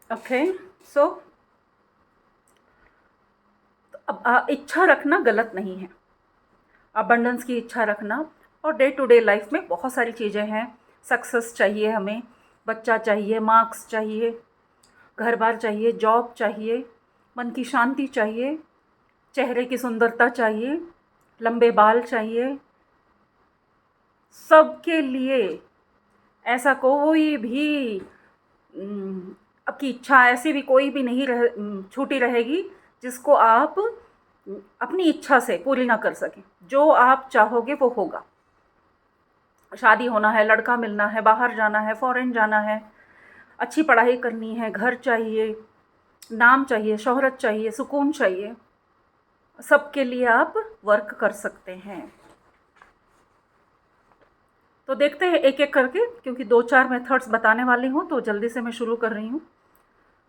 Okay. सो अब इच्छा रखना गलत नहीं है, अबंडेंस की इच्छा रखना। और डे टू डे लाइफ में बहुत सारी चीज़ें हैं। सक्सेस चाहिए हमें, बच्चा चाहिए, मार्क्स चाहिए, घर बार चाहिए, जॉब चाहिए, मन की शांति चाहिए, चेहरे की सुंदरता चाहिए, लंबे बाल चाहिए। सबके लिए ऐसा कोई भी आपकी इच्छा ऐसी भी कोई भी नहीं छूटी रहेगी जिसको आप अपनी इच्छा से पूरी ना कर सकें। जो आप चाहोगे वो होगा। शादी होना है, लड़का मिलना है, बाहर जाना है, फॉरेन जाना है, अच्छी पढ़ाई करनी है, घर चाहिए, नाम चाहिए, शोहरत चाहिए, सुकून चाहिए, सबके लिए आप वर्क कर सकते हैं। तो देखते हैं एक एक करके, क्योंकि 2-4 मेथड्स बताने वाली हूँ तो जल्दी से मैं शुरू कर रही हूँ।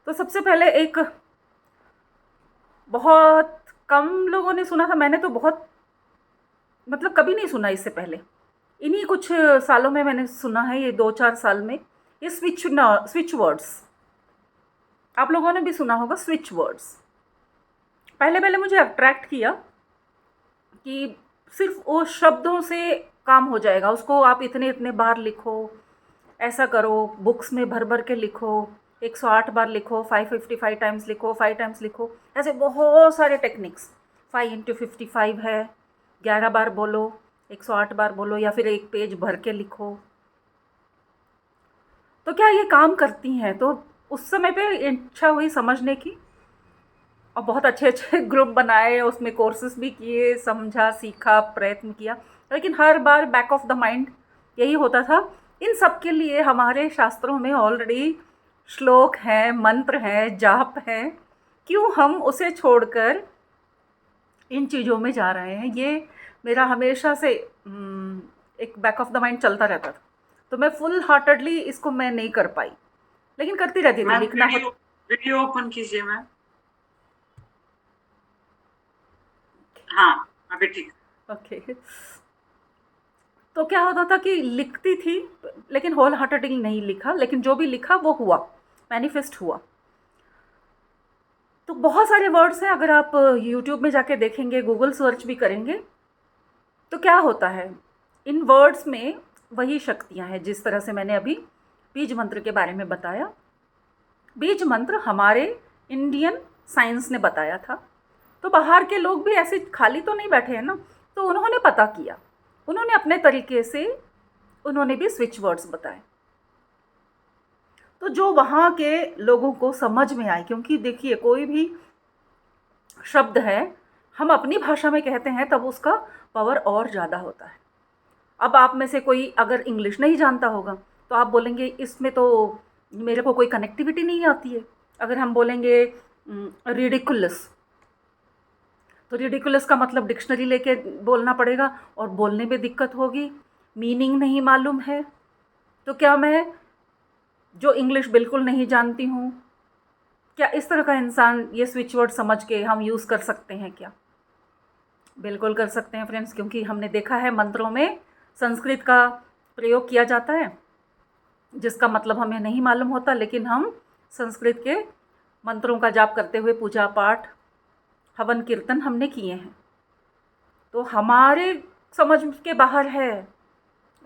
तो सबसे पहले एक बहुत कम लोगों ने सुना था, मैंने तो बहुत मतलब कभी नहीं सुना इससे पहले। इन्हीं कुछ सालों में मैंने सुना है, ये 2-4 साल में, ये स्विच वर्ड्स। आप लोगों ने भी सुना होगा स्विच वर्ड्स। पहले पहले मुझे अट्रैक्ट किया कि सिर्फ वो शब्दों से काम हो जाएगा, उसको आप इतने इतने बार लिखो, ऐसा करो, बुक्स में भर भर के लिखो, 108 बार लिखो, 555 टाइम्स लिखो, 5 टाइम्स लिखो, ऐसे बहुत सारे टेक्निक्स। 5 × 55 है, 11 बार बोलो, 108 बार बोलो, या फिर एक पेज भर के लिखो। तो क्या ये काम करती हैं? तो उस समय पे इच्छा हुई समझने की, और बहुत अच्छे अच्छे ग्रुप बनाए, उसमें कोर्सेज भी किए, समझा, सीखा, प्रयत्न किया। लेकिन हर बार बैक ऑफ द माइंड यही होता था, इन सब के लिए हमारे शास्त्रों में ऑलरेडी श्लोक हैं, मंत्र हैं, जाप हैं, क्यों हम उसे छोड़कर इन चीज़ों में जा रहे हैं? ये मेरा हमेशा से एक बैक ऑफ द माइंड चलता रहता था। तो मैं फुल हार्टेडली इसको मैं नहीं कर पाई, लेकिन करती रहती थी, लिखना हो। वीडियो ओपन कीजिए मैम। हाँ, अभी ठीक। ओके। तो क्या होता था कि लिखती थी, लेकिन होल हार्टेडली नहीं लिखा, लेकिन जो भी लिखा वो हुआ, मैनिफेस्ट हुआ। तो बहुत सारे वर्ड्स हैं, अगर आप यूट्यूब में जाके देखेंगे, गूगल सर्च भी करेंगे, तो क्या होता है, इन वर्ड्स में वही शक्तियाँ हैं जिस तरह से मैंने अभी बीज मंत्र के बारे में बताया। बीज मंत्र हमारे इंडियन साइंस ने बताया था। तो बाहर के लोग भी ऐसे खाली तो नहीं बैठे हैं ना, तो उन्होंने पता किया, उन्होंने अपने तरीके से उन्होंने भी स्विच वर्ड्स बताए। तो जो वहाँ के लोगों को समझ में आए, क्योंकि देखिए कोई भी शब्द है हम अपनी भाषा में कहते हैं तब उसका पावर और ज़्यादा होता है। अब आप में से कोई अगर इंग्लिश नहीं जानता होगा तो आप बोलेंगे इसमें तो मेरे को कोई कनेक्टिविटी नहीं आती है। अगर हम बोलेंगे रिडिकुलस, तो रिडिकुलस का मतलब डिक्शनरी लेके बोलना पड़ेगा और बोलने में दिक्कत होगी, मीनिंग नहीं मालूम है। तो क्या मैं, जो इंग्लिश बिल्कुल नहीं जानती हूँ, क्या इस तरह का इंसान ये स्विच वर्ड समझ के हम यूज़ कर सकते हैं क्या? बिल्कुल कर सकते हैं फ्रेंड्स, क्योंकि हमने देखा है मंत्रों में संस्कृत का प्रयोग किया जाता है, जिसका मतलब हमें नहीं मालूम होता, लेकिन हम संस्कृत के मंत्रों का जाप करते हुए पूजा पाठ, हवन कीर्तन हमने किए हैं। तो हमारे समझ के बाहर है,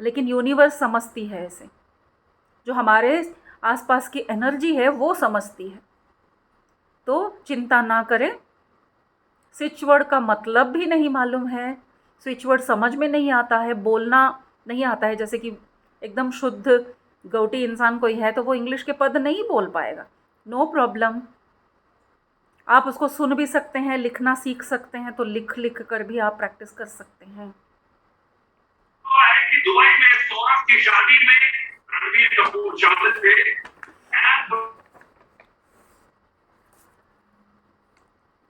लेकिन यूनिवर्स समझती है इसे, जो हमारे आसपास की एनर्जी है वो समझती है। तो चिंता ना करें, स्विच वर्ड का मतलब भी नहीं मालूम है, स्विच वर्ड समझ में नहीं आता है, बोलना नहीं आता है, जैसे कि एकदम शुद्ध गौटी इंसान कोई है तो वो इंग्लिश के पद नहीं बोल पाएगा, नो प्रॉब्लम। आप उसको सुन भी सकते हैं, लिखना सीख सकते हैं, तो लिख लिख कर भी आप प्रैक्टिस कर सकते हैं। कि दुबई में सौरभ की शादी में रणबीर कपूर शामिल थे।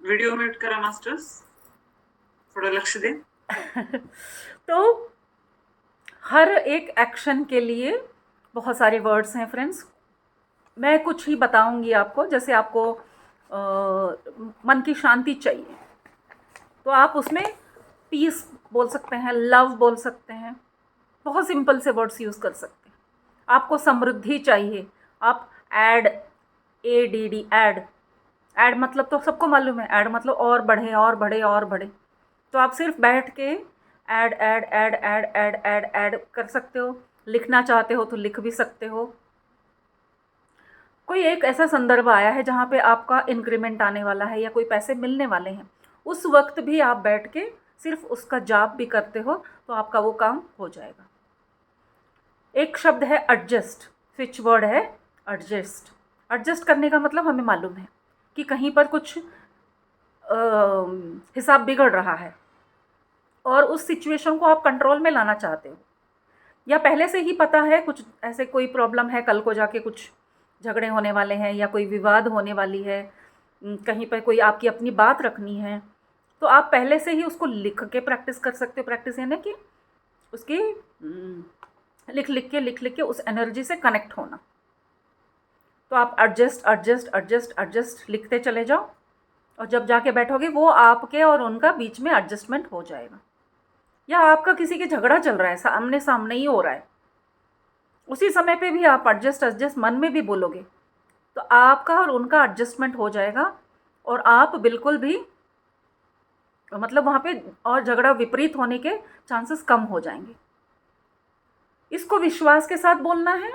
वीडियो म्यूट करा मास्टर्स, थोड़ा लक्ष्य दें। तो हर एक एक्शन के लिए बहुत सारे वर्ड्स हैं फ्रेंड्स। मैं कुछ ही बताऊंगी आपको, जैसे आपको मन की शांति चाहिए तो आप उसमें पीस बोल सकते हैं, लव बोल सकते हैं, बहुत सिंपल से वर्ड्स यूज़ कर सकते हैं। आपको समृद्धि चाहिए, आप ऐड, ADD, ऐड, ऐड मतलब तो सबको मालूम है, ऐड मतलब और बढ़े और बढ़े और बढ़े। तो आप सिर्फ बैठ के add add add add add add add कर सकते हो। लिखना चाहते हो तो लिख भी सकते हो। कोई एक ऐसा संदर्भ आया है जहाँ पे आपका इंक्रीमेंट आने वाला है या कोई पैसे मिलने वाले हैं, उस वक्त भी आप बैठ के सिर्फ उसका जाप भी करते हो तो आपका वो काम हो जाएगा। एक शब्द है एडजस्ट, स्विच वर्ड है एडजस्ट। एडजस्ट करने का मतलब हमें मालूम है कि कहीं पर कुछ हिसाब बिगड़ रहा है और उस सिचुएशन को आप कंट्रोल में लाना चाहते हो, या पहले से ही पता है कुछ ऐसे कोई प्रॉब्लम है, कल को जाके कुछ झगड़े होने वाले हैं या कोई विवाद होने वाली है, कहीं पर कोई आपकी अपनी बात रखनी है, तो आप पहले से ही उसको लिख के प्रैक्टिस कर सकते हो। प्रैक्टिस यानी कि उसकी लिख लिख के उस एनर्जी से कनेक्ट होना। तो आप एडजस्ट एडजस्ट एडजस्ट एडजस्ट लिखते चले जाओ और जब जाके बैठोगे वो आपके और उनका बीच में एडजस्टमेंट हो जाएगा। या आपका किसी के झगड़ा चल रहा है, सामने सामने ही हो रहा है, उसी समय पे भी आप एडजस्ट एडजस्ट मन में भी बोलोगे तो आपका और उनका एडजस्टमेंट हो जाएगा और आप बिल्कुल भी मतलब वहाँ पे और झगड़ा विपरीत होने के चांसेस कम हो जाएंगे। इसको विश्वास के साथ बोलना है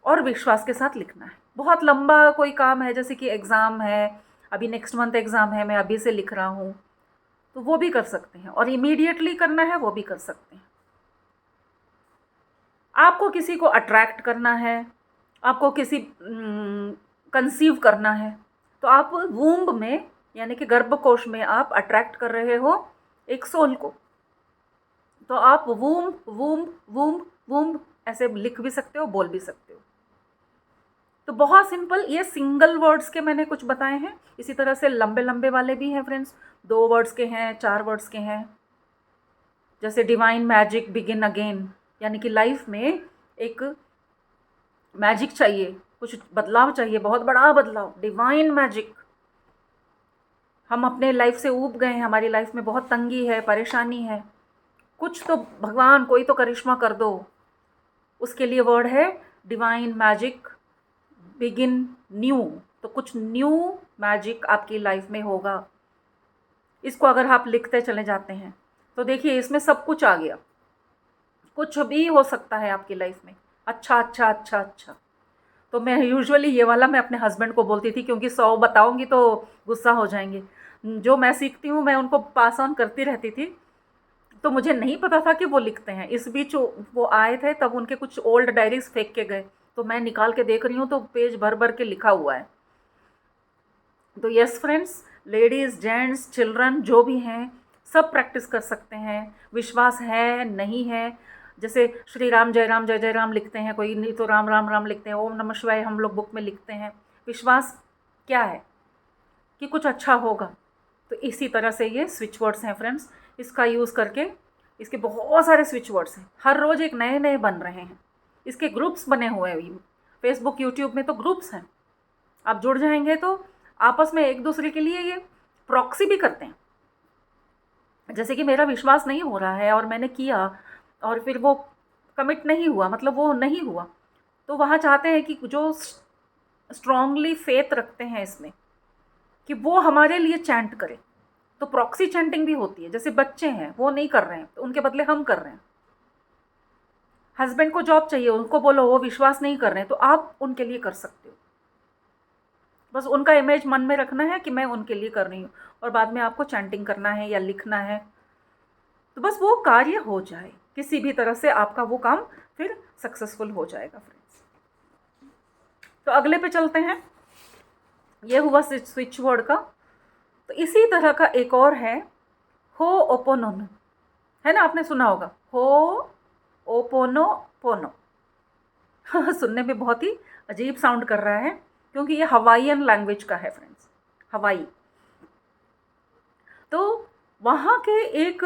और विश्वास के साथ लिखना है। बहुत लंबा कोई काम है, जैसे कि एग्ज़ाम है, अभी नेक्स्ट मंथ एग्ज़ाम है, मैं अभी से लिख रहा हूँ, तो वो भी कर सकते हैं। और इमीडिएटली करना है वो भी कर सकते हैं। आपको किसी को अट्रैक्ट करना है, आपको किसी कंसीव करना है, तो आप वूम्ब में यानी कि गर्भकोश में आप अट्रैक्ट कर रहे हो एक सोल को, तो आप वूम्ब वूम्ब वूम्ब वूम्ब ऐसे लिख भी सकते हो, बोल भी सकते हो। तो बहुत सिंपल, ये सिंगल वर्ड्स के मैंने कुछ बताए हैं। इसी तरह से लंबे लंबे वाले भी हैं फ्रेंड्स, 2 वर्ड्स के हैं, 4 वर्ड्स के हैं। जैसे डिवाइन मैजिक बिगिन अगेन, यानी कि लाइफ में एक मैजिक चाहिए, कुछ बदलाव चाहिए, बहुत बड़ा बदलाव, डिवाइन मैजिक। हम अपने लाइफ से ऊब गए हैं, हमारी लाइफ में बहुत तंगी है, परेशानी है, कुछ तो भगवान कोई तो करिश्मा कर दो। उसके लिए वर्ड है डिवाइन मैजिक बिगिन न्यू। तो कुछ न्यू मैजिक आपकी लाइफ में होगा। इसको अगर आप लिखते चले जाते हैं तो देखिए इसमें सब कुछ आ गया, कुछ भी हो सकता है आपकी लाइफ में। अच्छा अच्छा अच्छा अच्छा। तो मैं यूजुअली ये वाला मैं अपने हस्बैंड को बोलती थी, क्योंकि 100 बताऊंगी तो गुस्सा हो जाएंगे। जो मैं सीखती हूँ मैं उनको पास ऑन करती रहती थी, तो मुझे नहीं पता था कि वो लिखते हैं। इस बीच वो आए थे तब उनके कुछ ओल्ड डायरीज फेंक के गए, तो मैं निकाल के देख रही हूँ तो पेज भर भर के लिखा हुआ है। तो yes friends, ladies gents children जो भी हैं सब प्रैक्टिस कर सकते हैं। विश्वास है नहीं है, जैसे श्री राम जय राम जय जय राम लिखते हैं, कोई नहीं तो राम राम राम लिखते हैं, ओम नमः शिवाय हम लोग बुक में लिखते हैं। विश्वास क्या है कि कुछ अच्छा होगा। तो इसी तरह से ये स्विच वर्ड्स हैं फ्रेंड्स, इसका यूज़ करके, इसके बहुत सारे स्विच वर्ड्स हैं, हर रोज़ एक नए नए बन रहे हैं। इसके ग्रुप्स बने हुए हैं, फेसबुक यूट्यूब में तो ग्रुप्स हैं। आप जुड़ जाएंगे तो आपस में एक दूसरे के लिए ये प्रॉक्सी भी करते हैं। जैसे कि मेरा विश्वास नहीं हो रहा है और मैंने किया और फिर वो कमिट नहीं हुआ, मतलब वो नहीं हुआ, तो वहाँ चाहते हैं कि जो स्ट्रांगली फेथ रखते हैं इसमें कि वो हमारे लिए चैंट करे। तो प्रॉक्सी चैंटिंग भी होती है। जैसे बच्चे हैं वो नहीं कर रहे हैं तो उनके बदले हम कर रहे हैं। हस्बैंड को जॉब चाहिए, उनको बोलो, वो विश्वास नहीं कर रहे हैं तो आप उनके लिए कर सकते हो। बस उनका इमेज मन में रखना है कि मैं उनके लिए कर रही हूँ, और बाद में आपको चैंटिंग करना है या लिखना है, तो बस वो कार्य हो जाए किसी भी तरह से, आपका वो काम फिर सक्सेसफुल हो जाएगा फ्रेंड्स। तो अगले पे चलते हैं। ये हुआ स्विच वर्ड का। तो इसी तरह का एक और है हो ओपोनोनो, है ना, आपने सुना होगा हो ओपोनो पोनो। सुनने में बहुत ही अजीब साउंड कर रहा है क्योंकि ये हवाईयन लैंग्वेज का है फ्रेंड्स, हवाई। तो वहाँ के एक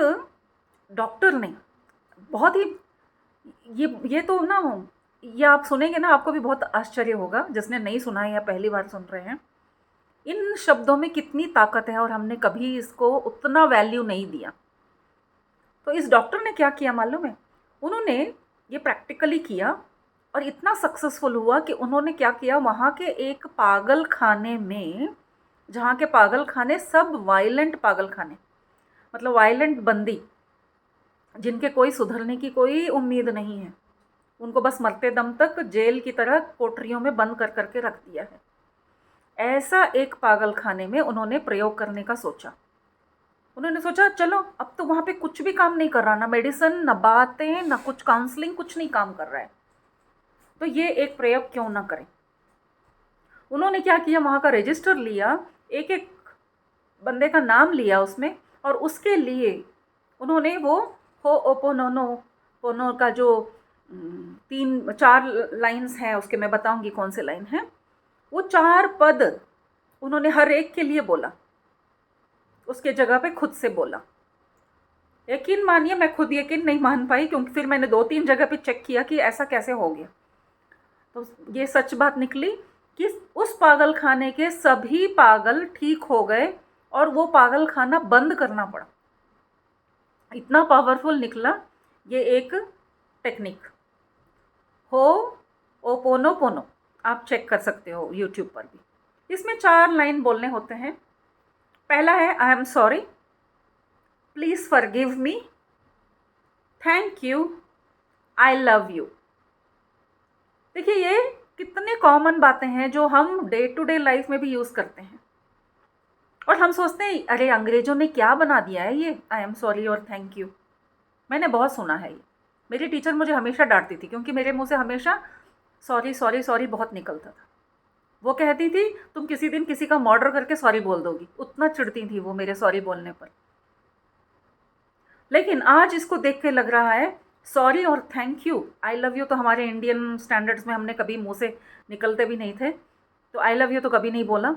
डॉक्टर ने बहुत ही ये तो ना, ये आप सुनेंगे ना आपको भी बहुत आश्चर्य होगा, जिसने नहीं सुना है या पहली बार सुन रहे हैं। इन शब्दों में कितनी ताकत है और हमने कभी इसको उतना वैल्यू नहीं दिया। तो इस डॉक्टर ने क्या किया मालूम है, उन्होंने ये प्रैक्टिकली किया और इतना सक्सेसफुल हुआ कि उन्होंने क्या किया, वहाँ के एक पागल खाने में, जहाँ के पागल खाने सब वायलेंट पागल खाने, मतलब वायलेंट बंदी, जिनके कोई सुधरने की कोई उम्मीद नहीं है, उनको बस मरते दम तक जेल की तरह कोठरियों में बंद कर करके रख दिया है, ऐसा एक पागल खाने में उन्होंने प्रयोग करने का सोचा। उन्होंने सोचा चलो अब तो वहाँ पे कुछ भी काम नहीं कर रहा, ना मेडिसिन, ना बातें, ना कुछ काउंसलिंग, कुछ नहीं काम कर रहा है, तो ये एक प्रयोग क्यों ना करें। उन्होंने क्या किया, वहाँ का रजिस्टर लिया, एक एक बंदे का नाम लिया उसमें, और उसके लिए उन्होंने वो होओपोनोनो पोनो का जो 3-4 लाइन्स हैं, उसके मैं बताऊंगी कौन से लाइन हैं, वो 4 पद उन्होंने हर एक के लिए बोला, उसके जगह पे खुद से बोला। यकीन मानिए मैं खुद यकीन नहीं मान पाई, क्योंकि फिर मैंने 2-3 जगह पे चेक किया कि ऐसा कैसे हो गया। तो ये सच बात निकली कि उस पागल खाने के सभी पागल ठीक हो गए और वो पागल खाना बंद करना पड़ा। इतना पावरफुल निकला ये एक टेक्निक। हो ओपोनोपोनो आप चेक कर सकते हो यूट्यूब पर भी। इसमें 4 लाइन बोलने होते हैं। पहला है आई am sorry, please forgive me, thank you, I love you. देखिए ये कितने कॉमन बातें हैं जो हम डे टू डे लाइफ में भी यूज़ करते हैं, और हम सोचते हैं अरे अंग्रेज़ों ने क्या बना दिया है ये आई एम सॉरी और थैंक यू। मैंने बहुत सुना है ये, मेरी टीचर मुझे हमेशा डांटती थी, क्योंकि मेरे मुंह से हमेशा सॉरी सॉरी सॉरी बहुत निकलता था। वो कहती थी तुम किसी दिन किसी का मर्डर करके सॉरी बोल दोगी, उतना चिढ़ती थी वो मेरे सॉरी बोलने पर। लेकिन आज इसको देख के लग रहा है सॉरी और thank you, I love you तो हमारे इंडियन स्टैंडर्ड्स में हमने कभी मुंह से निकलते भी नहीं थे, तो आई लव यू तो कभी नहीं बोला,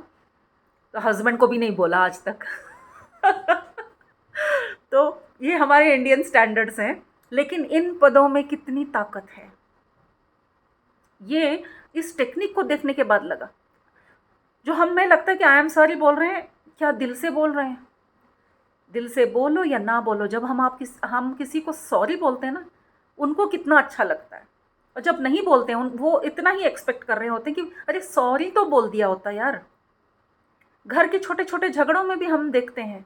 तो हस्बैंड को भी नहीं बोला आज तक। तो ये हमारे इंडियन स्टैंडर्ड्स हैं, लेकिन इन पदों में कितनी ताकत है, ये इस टेक्निक को देखने के बाद लगा। जो हमें लगता है कि आई एम सॉरी बोल रहे हैं, क्या दिल से बोल रहे हैं? दिल से बोलो या ना बोलो, जब हम किसी को सॉरी बोलते हैं ना, उनको कितना अच्छा लगता है। और जब नहीं बोलते हैं वो इतना ही एक्सपेक्ट कर रहे होते हैं कि अरे सॉरी तो बोल दिया होता यार। घर के छोटे छोटे झगड़ों में भी हम देखते हैं,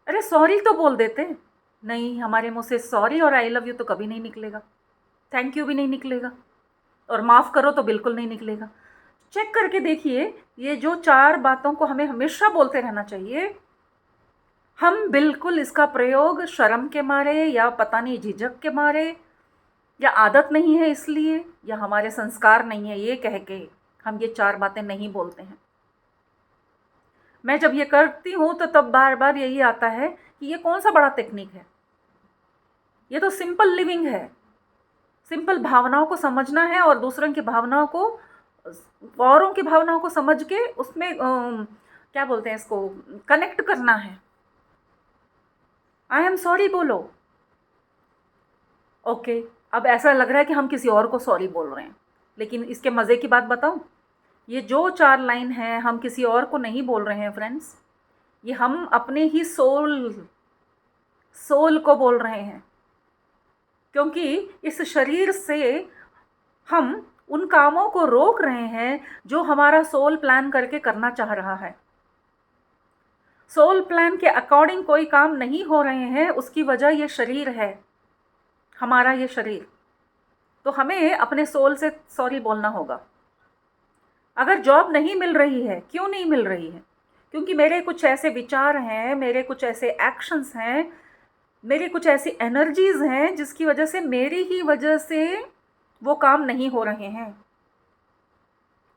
अरे सॉरी तो बोल देते। नहीं, हमारे मुंह से सॉरी और आई लव यू तो कभी नहीं निकलेगा, थैंक यू भी नहीं निकलेगा, और माफ़ करो तो बिल्कुल नहीं निकलेगा। चेक करके देखिए, ये जो 4 बातों को हमें हमेशा बोलते रहना चाहिए, हम बिल्कुल इसका प्रयोग शर्म के मारे या पता नहीं झिझक के मारे, या आदत नहीं है इसलिए, या हमारे संस्कार नहीं है ये कह के हम ये 4 बातें नहीं बोलते हैं। मैं जब ये करती हूँ तो तब बार बार यही आता है कि ये कौन सा बड़ा टेक्निक है, ये तो सिंपल लिविंग है। सिंपल भावनाओं को समझना है और दूसरों की भावनाओं को, औरों की भावनाओं को समझ के उसमें क्या बोलते हैं इसको, कनेक्ट करना है। आई एम सॉरी बोलो, ओके। अब ऐसा लग रहा है कि हम किसी और को सॉरी बोल रहे हैं, लेकिन इसके मज़े की बात बताऊं, ये जो 4 लाइन हैं हम किसी और को नहीं बोल रहे हैं फ्रेंड्स, ये हम अपने ही सोल को बोल रहे हैं। क्योंकि इस शरीर से हम उन कामों को रोक रहे हैं जो हमारा सोल प्लान करके करना चाह रहा है। सोल प्लान के अकॉर्डिंग कोई काम नहीं हो रहे हैं, उसकी वजह ये शरीर है, हमारा ये शरीर। तो हमें अपने सोल से सॉरी बोलना होगा। अगर जॉब नहीं मिल रही है, क्यों नहीं मिल रही है? क्योंकि मेरे कुछ ऐसे विचार हैं, मेरे कुछ ऐसे एक्शंस हैं, मेरे कुछ ऐसी एनर्जीज़ हैं जिसकी वजह से, मेरी ही वजह से वो काम नहीं हो रहे हैं।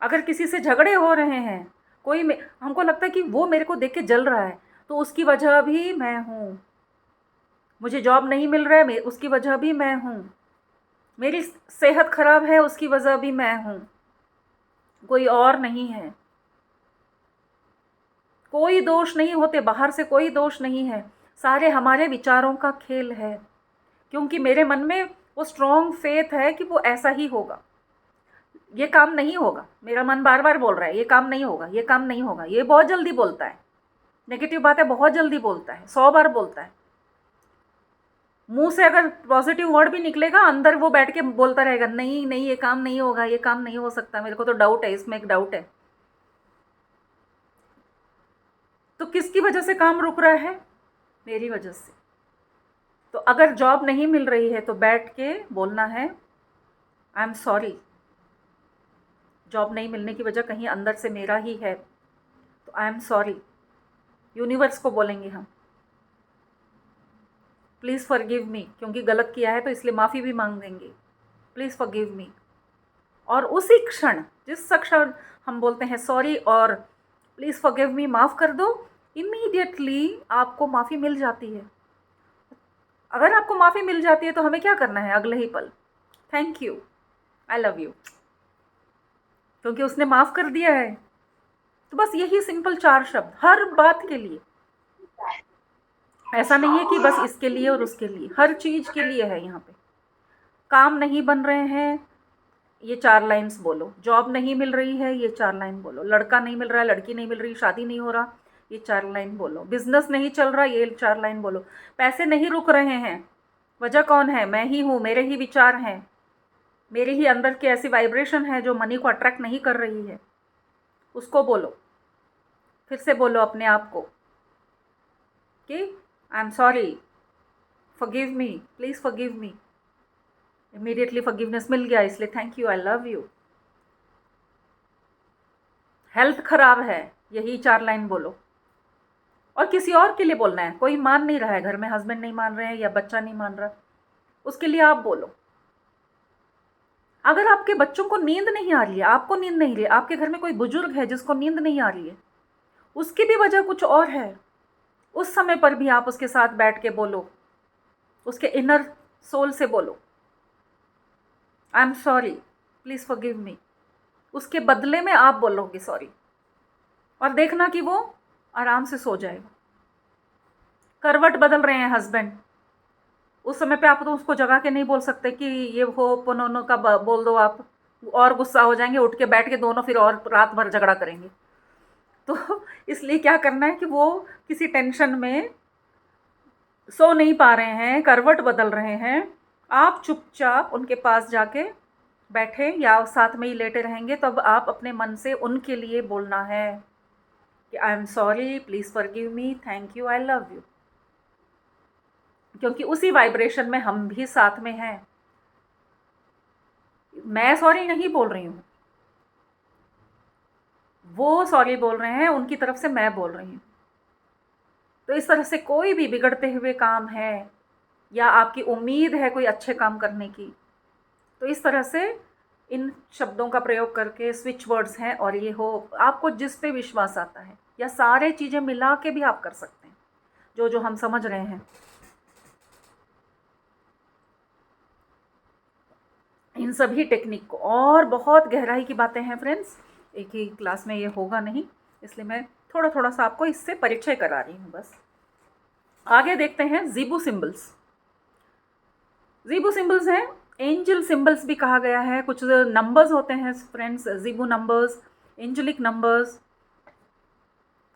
अगर किसी से झगड़े हो रहे हैं, हमको लगता है कि वो मेरे को देख के जल रहा है, तो उसकी वजह भी मैं हूँ। मुझे जॉब नहीं मिल रहा है, उसकी वजह भी मैं हूँ। मेरी सेहत खराब है, उसकी वजह भी मैं हूँ, कोई और नहीं है। कोई दोष नहीं होते, बाहर से कोई दोष नहीं है, सारे हमारे विचारों का खेल है। क्योंकि मेरे मन में वो स्ट्रॉन्ग फेथ है कि वो ऐसा ही होगा, ये काम नहीं होगा। मेरा मन बार बार बोल रहा है ये काम नहीं होगा, ये काम नहीं होगा। ये बहुत जल्दी बोलता है, नेगेटिव बातें बहुत जल्दी बोलता है, 100 बार बोलता है। मुंह से अगर पॉजिटिव वर्ड भी निकलेगा, अंदर वो बैठ के बोलता रहेगा, नहीं नहीं ये काम नहीं होगा, ये काम नहीं हो सकता, मेरे को तो डाउट है, इसमें एक डाउट है। तो किसकी वजह से काम रुक रहा है? मेरी वजह से। तो अगर जॉब नहीं मिल रही है तो बैठ के बोलना है, आई एम सॉरी, जॉब नहीं मिलने की वजह कहीं अंदर से मेरा ही है, तो आई एम सॉरी। यूनिवर्स को बोलेंगे हम, प्लीज़ फॉरगिव मी, क्योंकि गलत किया है तो इसलिए माफ़ी भी मांग देंगे, प्लीज़ फॉरगिव मी। और उसी क्षण, जिस क्षण हम बोलते हैं सॉरी और प्लीज़ फॉरगिव मी, माफ़ कर दो, इमीडिएटली आपको माफ़ी मिल जाती है। अगर आपको माफ़ी मिल जाती है तो हमें क्या करना है अगले ही पल? Thank you, I love you, क्योंकि उसने माफ़ कर दिया है। तो बस यही सिंपल 4 शब्द हर बात के लिए। ऐसा नहीं है कि बस इसके लिए और उसके लिए, हर चीज़ के लिए है। यहाँ पे काम नहीं बन रहे हैं, ये 4 लाइन्स बोलो। जॉब नहीं मिल रही है, ये 4 लाइन बोलो। लड़का नहीं मिल रहा है, लड़की नहीं मिल रही, शादी नहीं हो रहा, ये 4 लाइन बोलो। बिजनेस नहीं चल रहा, ये 4 लाइन बोलो। पैसे नहीं रुक रहे हैं, वजह कौन है? मैं ही हूँ, मेरे ही विचार हैं, मेरे ही अंदर की ऐसी वाइब्रेशन है जो मनी को अट्रैक्ट नहीं कर रही है, उसको बोलो। फिर से बोलो अपने आप को कि I am sorry, forgive me, please forgive me. Immediately forgiveness मिल गया, इसलिए thank you, I love you. Health खराब है, यही 4 लाइन बोलो। और किसी और के लिए बोलना है, कोई मान नहीं रहा है, घर में हस्बैंड नहीं मान रहे हैं या बच्चा नहीं मान रहा, उसके लिए आप बोलो। अगर आपके बच्चों को नींद नहीं आ रही है, आपको नींद नहीं आ रही है, आपके घर में कोई बुजुर्ग है जिसको नींद नहीं आ रही है, उसकी भी वजह कुछ और है, उस समय पर भी आप उसके साथ बैठ के बोलो, उसके इनर सोल से बोलो, आई एम सॉरी, प्लीज़ फॉरगिव मी। उसके बदले में आप बोलोगे सॉरी, और देखना कि वो आराम से सो जाएगा। करवट बदल रहे हैं हस्बैंड, उस समय पे आप तो उसको जगा के नहीं बोल सकते कि ये हो पनोनो का बोल दो आप, और गुस्सा हो जाएंगे, उठ के बैठ के दोनों फिर और रात भर झगड़ा करेंगे। तो इसलिए क्या करना है कि वो किसी टेंशन में सो नहीं पा रहे हैं, करवट बदल रहे हैं, आप चुपचाप उनके पास जाके बैठे या साथ में ही लेटे रहेंगे, तब आप अपने मन से उनके लिए बोलना है कि I am sorry, please forgive me, thank you, I love you. क्योंकि उसी वाइब्रेशन में हम भी साथ में हैं। मैं सॉरी नहीं बोल रही हूँ, वो सॉरी बोल रहे हैं, उनकी तरफ से मैं बोल रही हूँ। तो इस तरह से कोई भी बिगड़ते हुए काम है या आपकी उम्मीद है कोई अच्छे काम करने की, तो इस तरह से इन शब्दों का प्रयोग करके, स्विच वर्ड्स हैं, और ये हो आपको जिस पे विश्वास आता है, या सारे चीज़ें मिला के भी आप कर सकते हैं, जो जो हम समझ रहे हैं। इन सभी टेक्निक को, और बहुत गहराई की बातें हैं फ्रेंड्स, एक ही क्लास में ये होगा नहीं, इसलिए मैं थोड़ा थोड़ा सा आपको इससे परिचय करा रही हूँ बस। आगे देखते हैं ज़ीबू सिंबल्स। ज़ीबू सिंबल्स हैं, एंजल सिंबल्स भी कहा गया है। कुछ नंबर्स होते हैं फ्रेंड्स, ज़ीबू नंबर्स, एंजलिक नंबर्स,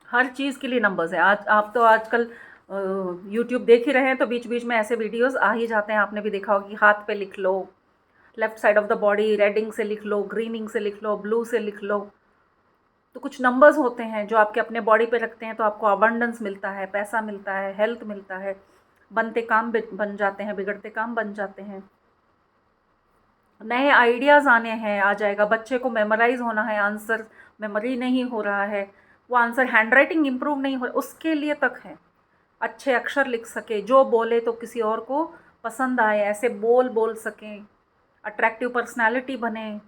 हर चीज़ के लिए नंबर्स हैं। आज आप तो आजकल यूट्यूब देख ही रहे हैं, तो बीच बीच में ऐसे वीडियोस आ ही जाते हैं। आपने भी देखा होगा कि हाथ पे लिख लो, left side of the body red ink से लिख लो, ग्रीनिंग से लिख लो, ब्लू से लिख लो। तो कुछ नंबर्स होते हैं जो आपके अपने बॉडी पे रखते हैं तो आपको अबंडेंस मिलता है, पैसा मिलता है, हेल्थ मिलता है, बनते काम बन जाते हैं, बिगड़ते काम बन जाते हैं, नए आइडियाज़ आने हैं, आ जाएगा। बच्चे को मेमोराइज़ होना है, आंसर मेमोरी नहीं हो रहा है, वो आंसर हैंडराइटिंग इम्प्रूव नहीं हो रहा, उसके लिए तक है। अच्छे अक्षर लिख सके, जो बोले तो किसी और को पसंद आए, ऐसे बोल सकें, अट्रैक्टिव पर्सनालिटी बने,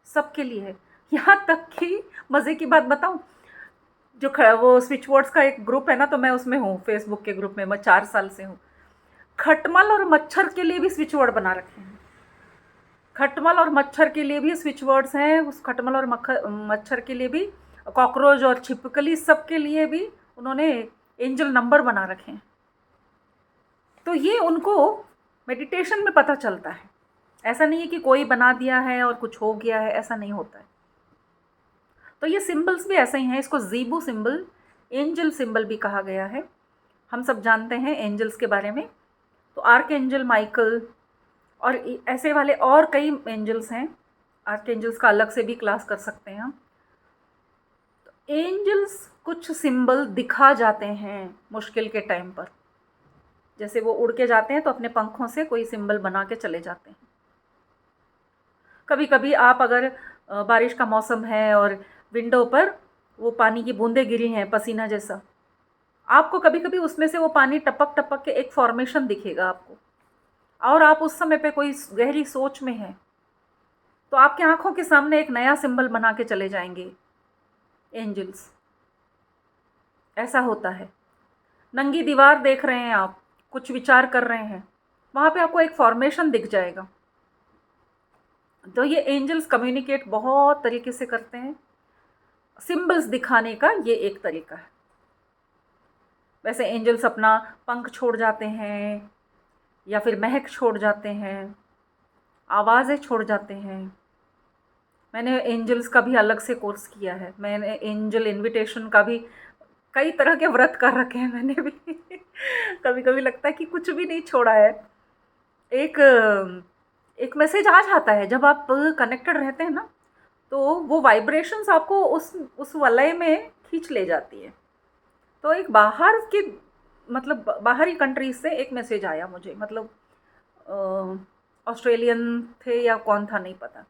सबके लिए है। यहाँ तक कि मज़े की बात बताऊँ, जो वो स्विच वर्ड्स का एक ग्रुप है ना, तो मैं उसमें हूँ, फेसबुक के ग्रुप में मैं 4 साल से हूँ। खटमल और मच्छर के लिए भी स्विच वर्ड बना रखे हैं। खटमल और मच्छर के लिए भी स्विच वर्ड्स हैं। उस खटमल और मच्छर के लिए भी, कॉकरोच और छिपकली, सब के लिए भी उन्होंने एंजल नंबर बना रखे हैं। तो ये उनको मेडिटेशन में पता चलता है। ऐसा नहीं है कि कोई बना दिया है और कुछ हो गया है, ऐसा नहीं होता है। तो ये सिंबल्स भी ऐसे ही हैं। इसको ज़ीबू सिंबल, एंजल सिंबल भी कहा गया है। हम सब जानते हैं एंजल्स के बारे में। तो आर्क एंजल माइकल और ऐसे वाले और कई एंजल्स हैं। आर्क एंजल्स का अलग से भी क्लास कर सकते हैं हम। तो एंजल्स कुछ सिंबल दिखा जाते हैं मुश्किल के टाइम पर, जैसे वो उड़ के जाते हैं तो अपने पंखों से कोई सिंबल बना के चले जाते हैं। कभी कभी आप अगर बारिश का मौसम है और विंडो पर वो पानी की बूंदें गिरी हैं पसीना जैसा, आपको कभी कभी उसमें से वो पानी टपक टपक के एक फॉर्मेशन दिखेगा आपको, और आप उस समय पे कोई गहरी सोच में हैं, तो आपकी आंखों के सामने एक नया सिंबल बना के चले जाएंगे एंजल्स। ऐसा होता है। नंगी दीवार देख रहे हैं आप, कुछ विचार कर रहे हैं, वहाँ पे आपको एक फॉर्मेशन दिख जाएगा। तो ये एंजल्स कम्युनिकेट बहुत तरीके से करते हैं। सिंबल्स दिखाने का ये एक तरीका है। वैसे एंजल्स अपना पंख छोड़ जाते हैं, या फिर महक छोड़ जाते हैं, आवाज़ें छोड़ जाते हैं। मैंने एंजल्स का भी अलग से कोर्स किया है। मैंने एंजल इनविटेशन का भी कई तरह के व्रत कर रखे हैं मैंने भी कभी कभी लगता है कि कुछ भी नहीं छोड़ा है। एक एक मैसेज आ जाता है जब आप कनेक्टेड रहते हैं ना, तो वो वाइब्रेशंस आपको उस वलय में खींच ले जाती है। तो एक बाहर की, मतलब बाहरी कंट्रीज से एक मैसेज आया मुझे, मतलब ऑस्ट्रेलियन थे या कौन था नहीं पता।